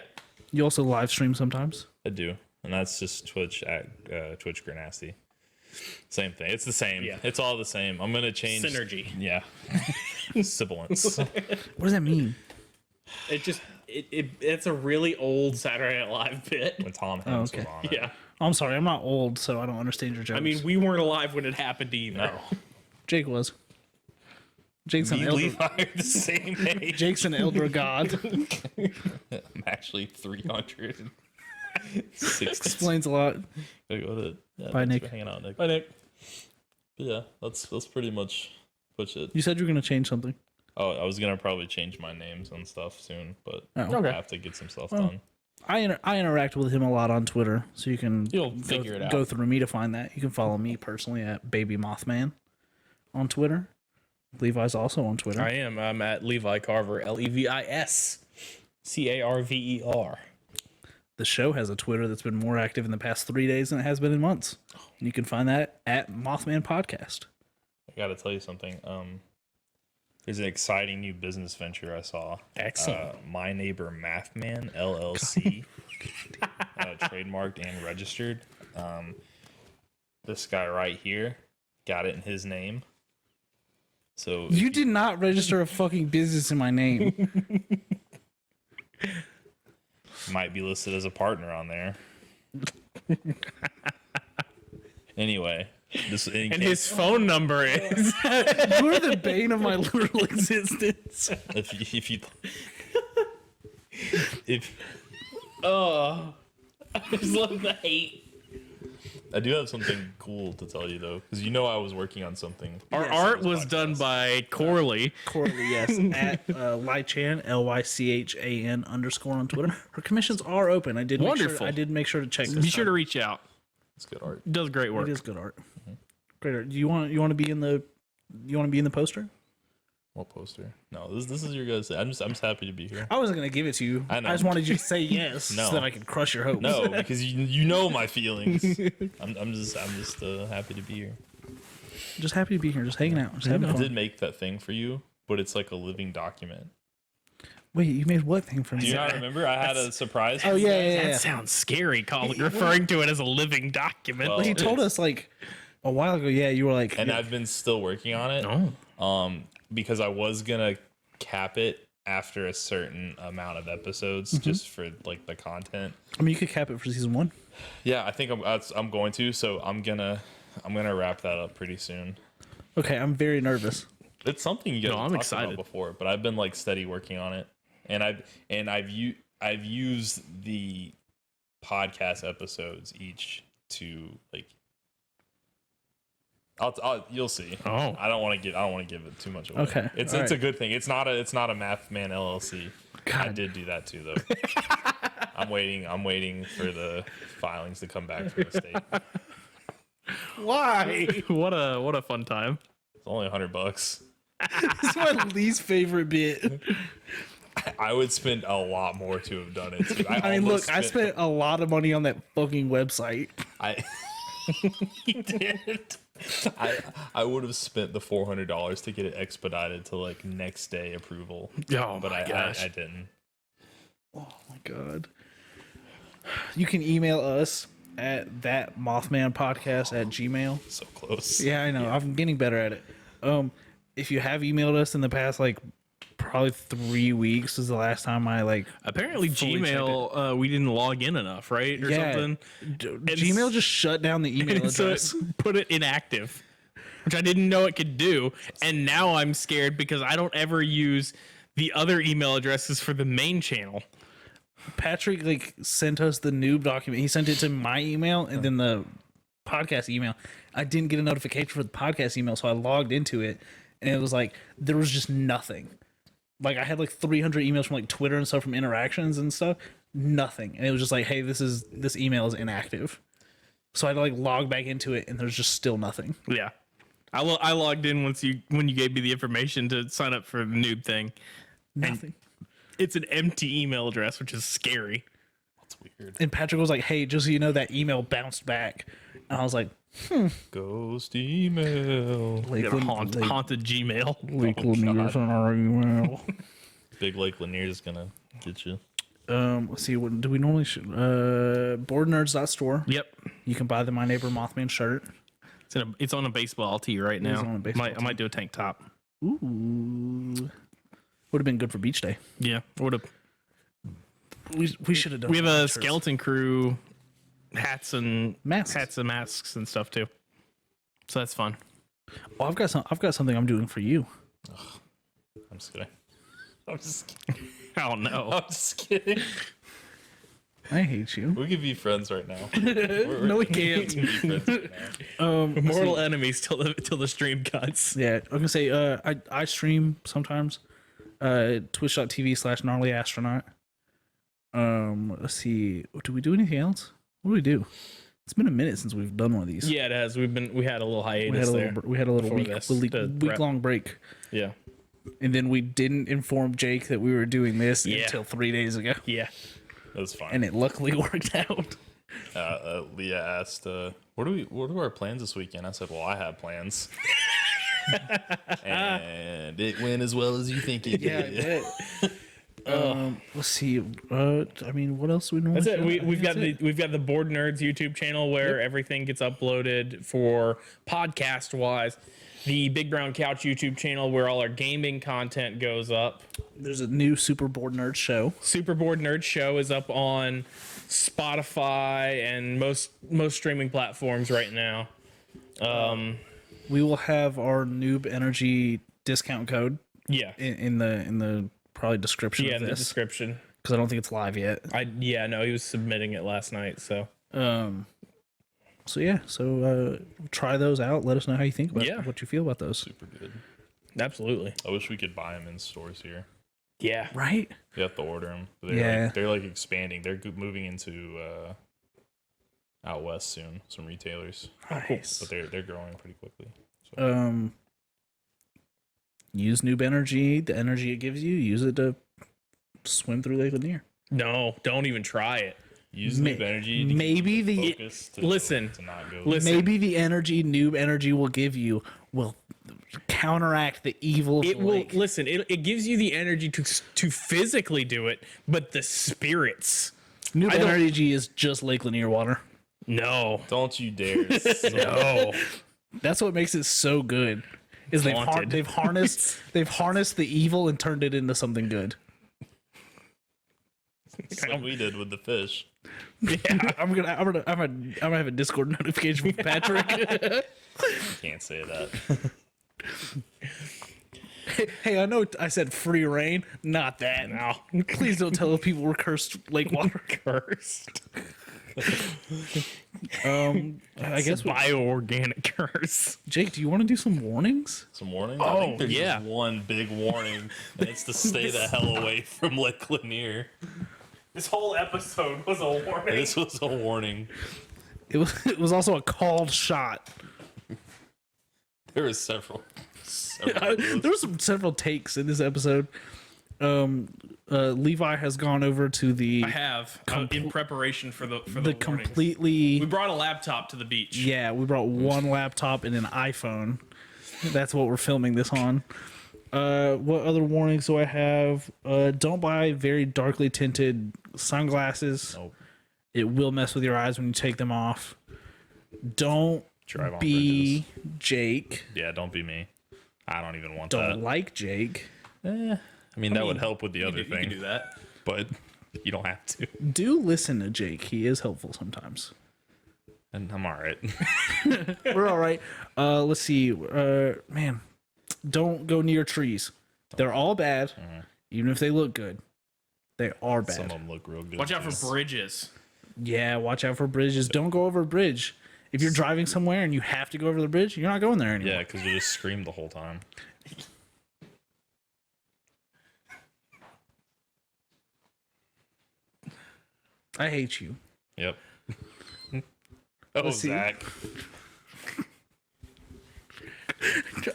[SPEAKER 1] You also live stream sometimes.
[SPEAKER 3] I do, and that's just Twitch at Twitch Grinasty. Same thing. It's the same.
[SPEAKER 2] Yeah.
[SPEAKER 3] It's all the same. I'm gonna change
[SPEAKER 2] Synergy.
[SPEAKER 3] Yeah. Sibilance.
[SPEAKER 1] What does that mean?
[SPEAKER 2] It's a really old Saturday Night Live bit.
[SPEAKER 3] When Tom Hanks
[SPEAKER 1] okay.
[SPEAKER 3] was on it.
[SPEAKER 2] Yeah.
[SPEAKER 1] I'm sorry, I'm not old, so I don't understand your jokes.
[SPEAKER 2] I mean, we weren't alive when it happened either.
[SPEAKER 3] No.
[SPEAKER 1] Jake was. Jake's an
[SPEAKER 3] Me and
[SPEAKER 1] elder.
[SPEAKER 3] Levi are the same age.
[SPEAKER 1] Jake's an elder god.
[SPEAKER 3] I'm actually 360.
[SPEAKER 1] Explains a lot.
[SPEAKER 3] Gotta go to
[SPEAKER 1] Bye,
[SPEAKER 3] thanks
[SPEAKER 1] Nick.
[SPEAKER 3] for hanging out, Nick.
[SPEAKER 2] Bye, Nick.
[SPEAKER 3] But yeah, that's pretty much it.
[SPEAKER 1] You said you were gonna change something.
[SPEAKER 3] Oh, I was gonna probably change my names and stuff soon, but
[SPEAKER 1] Oh.
[SPEAKER 2] Okay.
[SPEAKER 3] I have to get some stuff done.
[SPEAKER 1] I interact with him a lot on Twitter, so you can
[SPEAKER 3] You'll figure it out.
[SPEAKER 1] go through me to find that. You can follow me personally at Baby Mothman on Twitter. Levi's also on Twitter.
[SPEAKER 2] I am. I'm at Levi Carver, LevisCarver.
[SPEAKER 1] The show has a Twitter that's been more active in the past 3 days than it has been in months. And you can find that at Mothman Podcast.
[SPEAKER 3] I gotta tell you something. There's an exciting new business venture I saw.
[SPEAKER 2] Excellent.
[SPEAKER 3] My Neighbor Mathman LLC, trademarked and registered. This guy right here got it in his name. So
[SPEAKER 1] You did not register a fucking business in my name.
[SPEAKER 3] might be listed as a partner on there. Anyway,
[SPEAKER 2] and his phone number is.
[SPEAKER 1] You are the bane of my literal existence.
[SPEAKER 3] if
[SPEAKER 2] Oh, I just love the hate.
[SPEAKER 3] I do have something cool to tell you though, because I was working on something.
[SPEAKER 2] Our art was done by Corley.
[SPEAKER 1] Corley, yes, at Lychan, LYCHAN _ on Twitter. Her commissions are open. I did
[SPEAKER 2] Wonderful.
[SPEAKER 1] make sure to check this.
[SPEAKER 2] Be sure to reach out.
[SPEAKER 3] It's good art.
[SPEAKER 2] Does great work.
[SPEAKER 1] It is good art. Great art. Do you want to be in the poster?
[SPEAKER 3] What poster? No, this is your guys' thing. I'm just happy to be here.
[SPEAKER 1] I wasn't gonna give it to you.
[SPEAKER 3] I know.
[SPEAKER 1] I just wanted you to say yes,
[SPEAKER 3] No.
[SPEAKER 1] so that I could crush your hopes.
[SPEAKER 3] No, because you know my feelings. I'm just happy to be here.
[SPEAKER 1] Just happy to be here. Just hanging out. Just having
[SPEAKER 3] I
[SPEAKER 1] fun.
[SPEAKER 3] did make that thing for you, but it's like a living document.
[SPEAKER 1] Wait, you made what thing for me?
[SPEAKER 3] Do you not remember? I had a surprise.
[SPEAKER 1] Oh yeah.
[SPEAKER 2] That sounds scary, referring to it as a living document.
[SPEAKER 3] Well,
[SPEAKER 1] Well, he told us like a while ago. Yeah, you were like,
[SPEAKER 3] And I've been still working on it.
[SPEAKER 2] Oh.
[SPEAKER 3] Because I was gonna cap it after a certain amount of episodes, just for like the content.
[SPEAKER 1] I mean, you could cap it for season 1.
[SPEAKER 3] Yeah, I think I'm going to. So I'm gonna wrap that up pretty soon.
[SPEAKER 1] Okay, I'm very nervous.
[SPEAKER 3] It's something you guys
[SPEAKER 2] I'm
[SPEAKER 3] talked
[SPEAKER 2] excited.
[SPEAKER 3] about before, but I've been like steady working on it, and I've used the podcast episodes each to like. You'll see.
[SPEAKER 2] Oh.
[SPEAKER 3] I don't want to give it too much away.
[SPEAKER 1] Okay,
[SPEAKER 3] It's
[SPEAKER 1] all
[SPEAKER 3] a
[SPEAKER 1] right.
[SPEAKER 3] good thing. It's not a Math Man LLC. I
[SPEAKER 1] God.
[SPEAKER 3] did do that too though. I'm waiting for the filings to come back from the state.
[SPEAKER 1] Why?
[SPEAKER 2] What a fun time.
[SPEAKER 3] It's only $100.
[SPEAKER 1] This is my least favorite bit.
[SPEAKER 3] I would spend a lot more to have done it. Too.
[SPEAKER 1] I mean, look, I spent a lot of money on that fucking website.
[SPEAKER 3] He did. I would have spent the $400 to get it expedited to like next day approval.
[SPEAKER 2] Oh
[SPEAKER 3] But
[SPEAKER 2] my
[SPEAKER 3] I
[SPEAKER 2] gosh.
[SPEAKER 3] didn't.
[SPEAKER 1] Oh my god. You can email us at thatmothmanpodcast@gmail.
[SPEAKER 3] So close.
[SPEAKER 1] Yeah, I know. I'm getting better at it. If you have emailed us in the past, like probably 3 weeks is the last time I like.
[SPEAKER 2] Apparently,
[SPEAKER 1] fully
[SPEAKER 2] Gmail, we didn't log in enough, right? Or something.
[SPEAKER 1] Gmail just shut down the email
[SPEAKER 2] So
[SPEAKER 1] address.
[SPEAKER 2] it put it inactive, which I didn't know it could do. And now I'm scared because I don't ever use the other email addresses for the main channel.
[SPEAKER 1] Patrick like sent us the noob document. He sent it to my email and then the podcast email. I didn't get a notification for the podcast email, so I logged into it and it was like there was just nothing. Like I had like 300 emails from like Twitter and stuff from interactions and stuff. Nothing. And it was just like, hey, this email is inactive. So I had to like log back into it and there's just still nothing.
[SPEAKER 2] Yeah. I logged in when you gave me the information to sign up for the noob thing.
[SPEAKER 1] Nothing.
[SPEAKER 2] It's an empty email address, which is scary.
[SPEAKER 3] That's weird.
[SPEAKER 1] And Patrick was like, hey, just so you know, that email bounced back. And I was like,
[SPEAKER 3] Ghost email.
[SPEAKER 2] Haunted Gmail.
[SPEAKER 1] Lakeland's on our email.
[SPEAKER 3] Big Lake Lanier is gonna get you.
[SPEAKER 1] Let's see, what do we normally boardnerds.store.
[SPEAKER 2] Yep.
[SPEAKER 1] You can buy the My Neighbor Mothman shirt.
[SPEAKER 2] It's on a baseball tee right now.
[SPEAKER 1] on a baseball
[SPEAKER 2] I might do a tank top.
[SPEAKER 1] Ooh. Would have been good for beach day.
[SPEAKER 2] Yeah. We
[SPEAKER 1] We should have done.
[SPEAKER 2] have a
[SPEAKER 1] shirts.
[SPEAKER 2] skeleton crew hats and
[SPEAKER 1] Masks.
[SPEAKER 2] masks and stuff too. So that's fun.
[SPEAKER 1] Oh, I've got something I'm doing for you.
[SPEAKER 3] I'm just kidding. I'm just kidding.
[SPEAKER 2] Oh no.
[SPEAKER 3] I'm just kidding.
[SPEAKER 1] I hate you.
[SPEAKER 3] We could be friends right now.
[SPEAKER 1] No, we can't.
[SPEAKER 3] can be friends right now.
[SPEAKER 2] Mortal enemies till the stream cuts.
[SPEAKER 1] Yeah, I'm gonna say I stream sometimes. Twitch.tv/gnarlyastronaut. Let's see. Do we do anything else? What do we do? It's been a minute since we've done one of these.
[SPEAKER 2] Yeah, it has. We had a little hiatus
[SPEAKER 1] we had a
[SPEAKER 2] there.
[SPEAKER 1] little we had a little
[SPEAKER 2] before this, to prep.
[SPEAKER 1] week long break,
[SPEAKER 2] Yeah.
[SPEAKER 1] and then we didn't inform Jake that we were doing this
[SPEAKER 2] Yeah.
[SPEAKER 1] until 3 days ago,
[SPEAKER 2] Yeah.
[SPEAKER 3] That's fine.
[SPEAKER 1] and it luckily worked out.
[SPEAKER 3] Leah asked, "What are our plans this weekend?" I said, "Well, I have plans." And it went as well as you think it did.
[SPEAKER 1] Let's see. I mean, what else do we normally?
[SPEAKER 2] That's it.
[SPEAKER 1] do?
[SPEAKER 2] We've got
[SPEAKER 1] That's it.
[SPEAKER 2] we've got the Board Nerds YouTube channel where everything gets uploaded for podcast wise. the Big Brown Couch YouTube channel where all our gaming content goes up.
[SPEAKER 1] There's a new Superboard Nerd show.
[SPEAKER 2] Superboard Nerd Show is up on Spotify and most streaming platforms right now.
[SPEAKER 1] We will have our Noob Energy discount code
[SPEAKER 2] Yeah.
[SPEAKER 1] in the probably description
[SPEAKER 2] Yeah,
[SPEAKER 1] of
[SPEAKER 2] in the
[SPEAKER 1] this,
[SPEAKER 2] description.
[SPEAKER 1] because I don't think it's live yet.
[SPEAKER 2] No, he was submitting it last night, so.
[SPEAKER 1] So try those out. Let us know how you think about
[SPEAKER 2] Yeah.
[SPEAKER 1] what you feel about those.
[SPEAKER 3] Super good.
[SPEAKER 2] Absolutely.
[SPEAKER 3] I wish we could buy them in stores here.
[SPEAKER 2] Yeah.
[SPEAKER 1] Right?
[SPEAKER 3] You have to order them. They're like expanding. They're moving into out west soon. Some retailers,
[SPEAKER 1] Nice.
[SPEAKER 3] but they're growing pretty quickly. So.
[SPEAKER 1] Use Noob Energy. The energy it gives you, use it to swim through Lake Lanier.
[SPEAKER 2] No, don't even try it.
[SPEAKER 3] Use Noob Energy. To
[SPEAKER 1] maybe the
[SPEAKER 3] focus to not go.
[SPEAKER 2] Listen.
[SPEAKER 1] maybe the energy Noob Energy will give you will counteract the evil. Of
[SPEAKER 2] It
[SPEAKER 1] the
[SPEAKER 2] will
[SPEAKER 1] lake.
[SPEAKER 2] listen. It gives you the energy to physically do it, but the spirits.
[SPEAKER 1] Noob
[SPEAKER 2] I don't-
[SPEAKER 1] Energy is just Lake Lanier water.
[SPEAKER 2] No,
[SPEAKER 3] Don't you dare.
[SPEAKER 2] no.
[SPEAKER 1] That's what makes it so good. Is
[SPEAKER 2] Haunted.
[SPEAKER 1] they've harnessed the evil and turned it into something good.
[SPEAKER 3] It's like we did with the fish.
[SPEAKER 1] Yeah, I'm gonna have a Discord notification from Patrick.
[SPEAKER 3] Can't say that.
[SPEAKER 1] Hey, I know I said free reign, not that.
[SPEAKER 2] No.
[SPEAKER 1] Please don't tell the people we're cursed lake water.
[SPEAKER 2] Cursed.
[SPEAKER 1] I guess
[SPEAKER 2] Bioorganic curse.
[SPEAKER 1] Jake, do you want to do some warnings?
[SPEAKER 3] Some warning? I
[SPEAKER 2] Oh,
[SPEAKER 3] think there's
[SPEAKER 2] yeah.
[SPEAKER 3] just one big warning, and it's to stay the hell away from Lake Lanier.
[SPEAKER 2] This whole episode was a warning.
[SPEAKER 3] This was a warning.
[SPEAKER 1] It was also a called shot.
[SPEAKER 3] There was several.
[SPEAKER 1] There were several takes in this episode. Levi has gone over to the
[SPEAKER 2] I have in preparation for the warnings.
[SPEAKER 1] completely.
[SPEAKER 2] We brought a laptop to the beach.
[SPEAKER 1] Yeah, we brought one laptop and an iPhone. That's what we're filming this on. What other warnings do I have? Don't buy very darkly tinted sunglasses.
[SPEAKER 3] Nope.
[SPEAKER 1] It will mess with your eyes when you take them off. Don't
[SPEAKER 3] Drive on
[SPEAKER 1] be Jake.
[SPEAKER 3] Yeah, don't be me. I don't even want
[SPEAKER 1] Don't
[SPEAKER 3] that.
[SPEAKER 1] like Jake.
[SPEAKER 3] I mean, that would help with the other
[SPEAKER 2] You
[SPEAKER 3] thing,
[SPEAKER 2] can do that.
[SPEAKER 3] but you don't have to.
[SPEAKER 1] Do listen to Jake. He is helpful sometimes.
[SPEAKER 3] And I'm all right.
[SPEAKER 1] We're all right. Let's see. Man, don't go near trees. They're all bad, even if they look good. They are bad.
[SPEAKER 3] Some of them look real good.
[SPEAKER 2] Watch out for bridges.
[SPEAKER 1] Yeah, watch out for bridges. Don't go over a bridge. If you're driving somewhere and you have to go over the bridge, you're not going there anymore.
[SPEAKER 3] Yeah, because you just scream the whole time.
[SPEAKER 1] I hate you.
[SPEAKER 3] Yep. Oh,
[SPEAKER 1] Let's see.
[SPEAKER 3] Zach.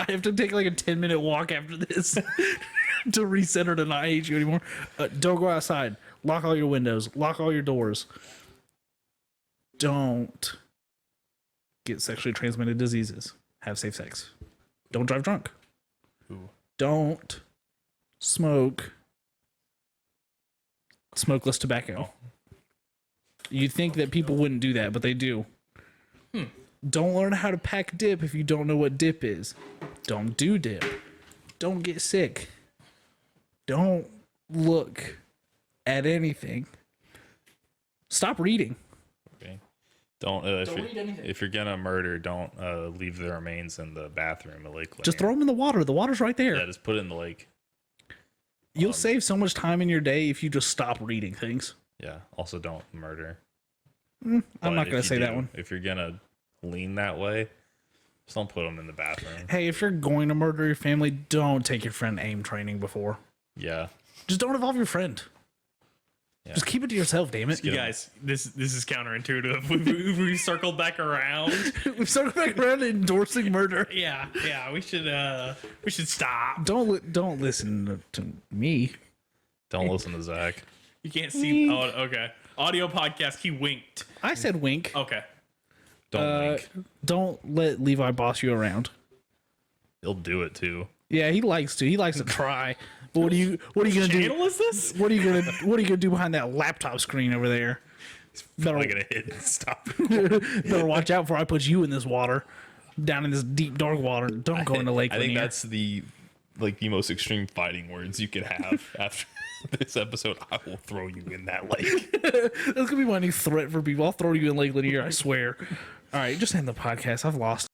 [SPEAKER 1] I have to take like a 10-minute walk after this to recenter to not hate you anymore. Don't go outside. Lock all your windows. Lock all your doors. Don't get sexually transmitted diseases. Have safe sex. Don't drive drunk.
[SPEAKER 3] Ooh.
[SPEAKER 1] Don't smoke smokeless tobacco. You'd think that people wouldn't do that, but they do. Don't learn how to pack dip if you don't know what dip is. Don't do dip. Don't get sick. Don't look at anything. Stop reading.
[SPEAKER 3] Okay. Don't
[SPEAKER 1] read anything.
[SPEAKER 3] if you're gonna murder, don't leave the remains in the bathroom at Lake Lanier.
[SPEAKER 1] Just throw them in the water. The water's right there.
[SPEAKER 3] Yeah, just put it in the lake.
[SPEAKER 1] You'll save so much time in your day if you just stop reading things.
[SPEAKER 3] Yeah. Also, don't murder.
[SPEAKER 1] I'm
[SPEAKER 3] But
[SPEAKER 1] not
[SPEAKER 3] if
[SPEAKER 1] going
[SPEAKER 3] you
[SPEAKER 1] to say that
[SPEAKER 3] do,
[SPEAKER 1] one.
[SPEAKER 3] If you're gonna lean that way, just don't put them in the bathroom.
[SPEAKER 1] Hey, if you're going to murder your family, don't take your friend aim training before.
[SPEAKER 3] Yeah.
[SPEAKER 1] Just don't involve your friend.
[SPEAKER 3] Yeah.
[SPEAKER 1] Just keep it to yourself, damn it.
[SPEAKER 2] You guys, this is counterintuitive. We circled back around.
[SPEAKER 1] We've started back around to endorsing murder.
[SPEAKER 2] Yeah, we should stop.
[SPEAKER 1] Don't listen to me.
[SPEAKER 3] Don't listen to Zach.
[SPEAKER 2] You can't see. Oh, okay. Audio podcast. He winked.
[SPEAKER 1] I said wink.
[SPEAKER 2] Okay.
[SPEAKER 3] Don't wink.
[SPEAKER 1] Don't let Levi boss you around.
[SPEAKER 3] He'll do it too.
[SPEAKER 1] Yeah, he likes to. He likes to try. But what are you gonna do?
[SPEAKER 2] Channel is this?
[SPEAKER 1] What are you gonna do behind that laptop screen over there?
[SPEAKER 3] Probably gonna hit and stop.
[SPEAKER 1] Better watch out before I put you in this water. down in this deep dark water. Don't go into Lake
[SPEAKER 3] I think
[SPEAKER 1] Lanier.
[SPEAKER 3] that's the most extreme fighting words you could have after this episode. I will throw you in that lake.
[SPEAKER 1] That's gonna be my new threat for people. I'll throw you in Lake Lanier. I swear. All right, just end the podcast. I've lost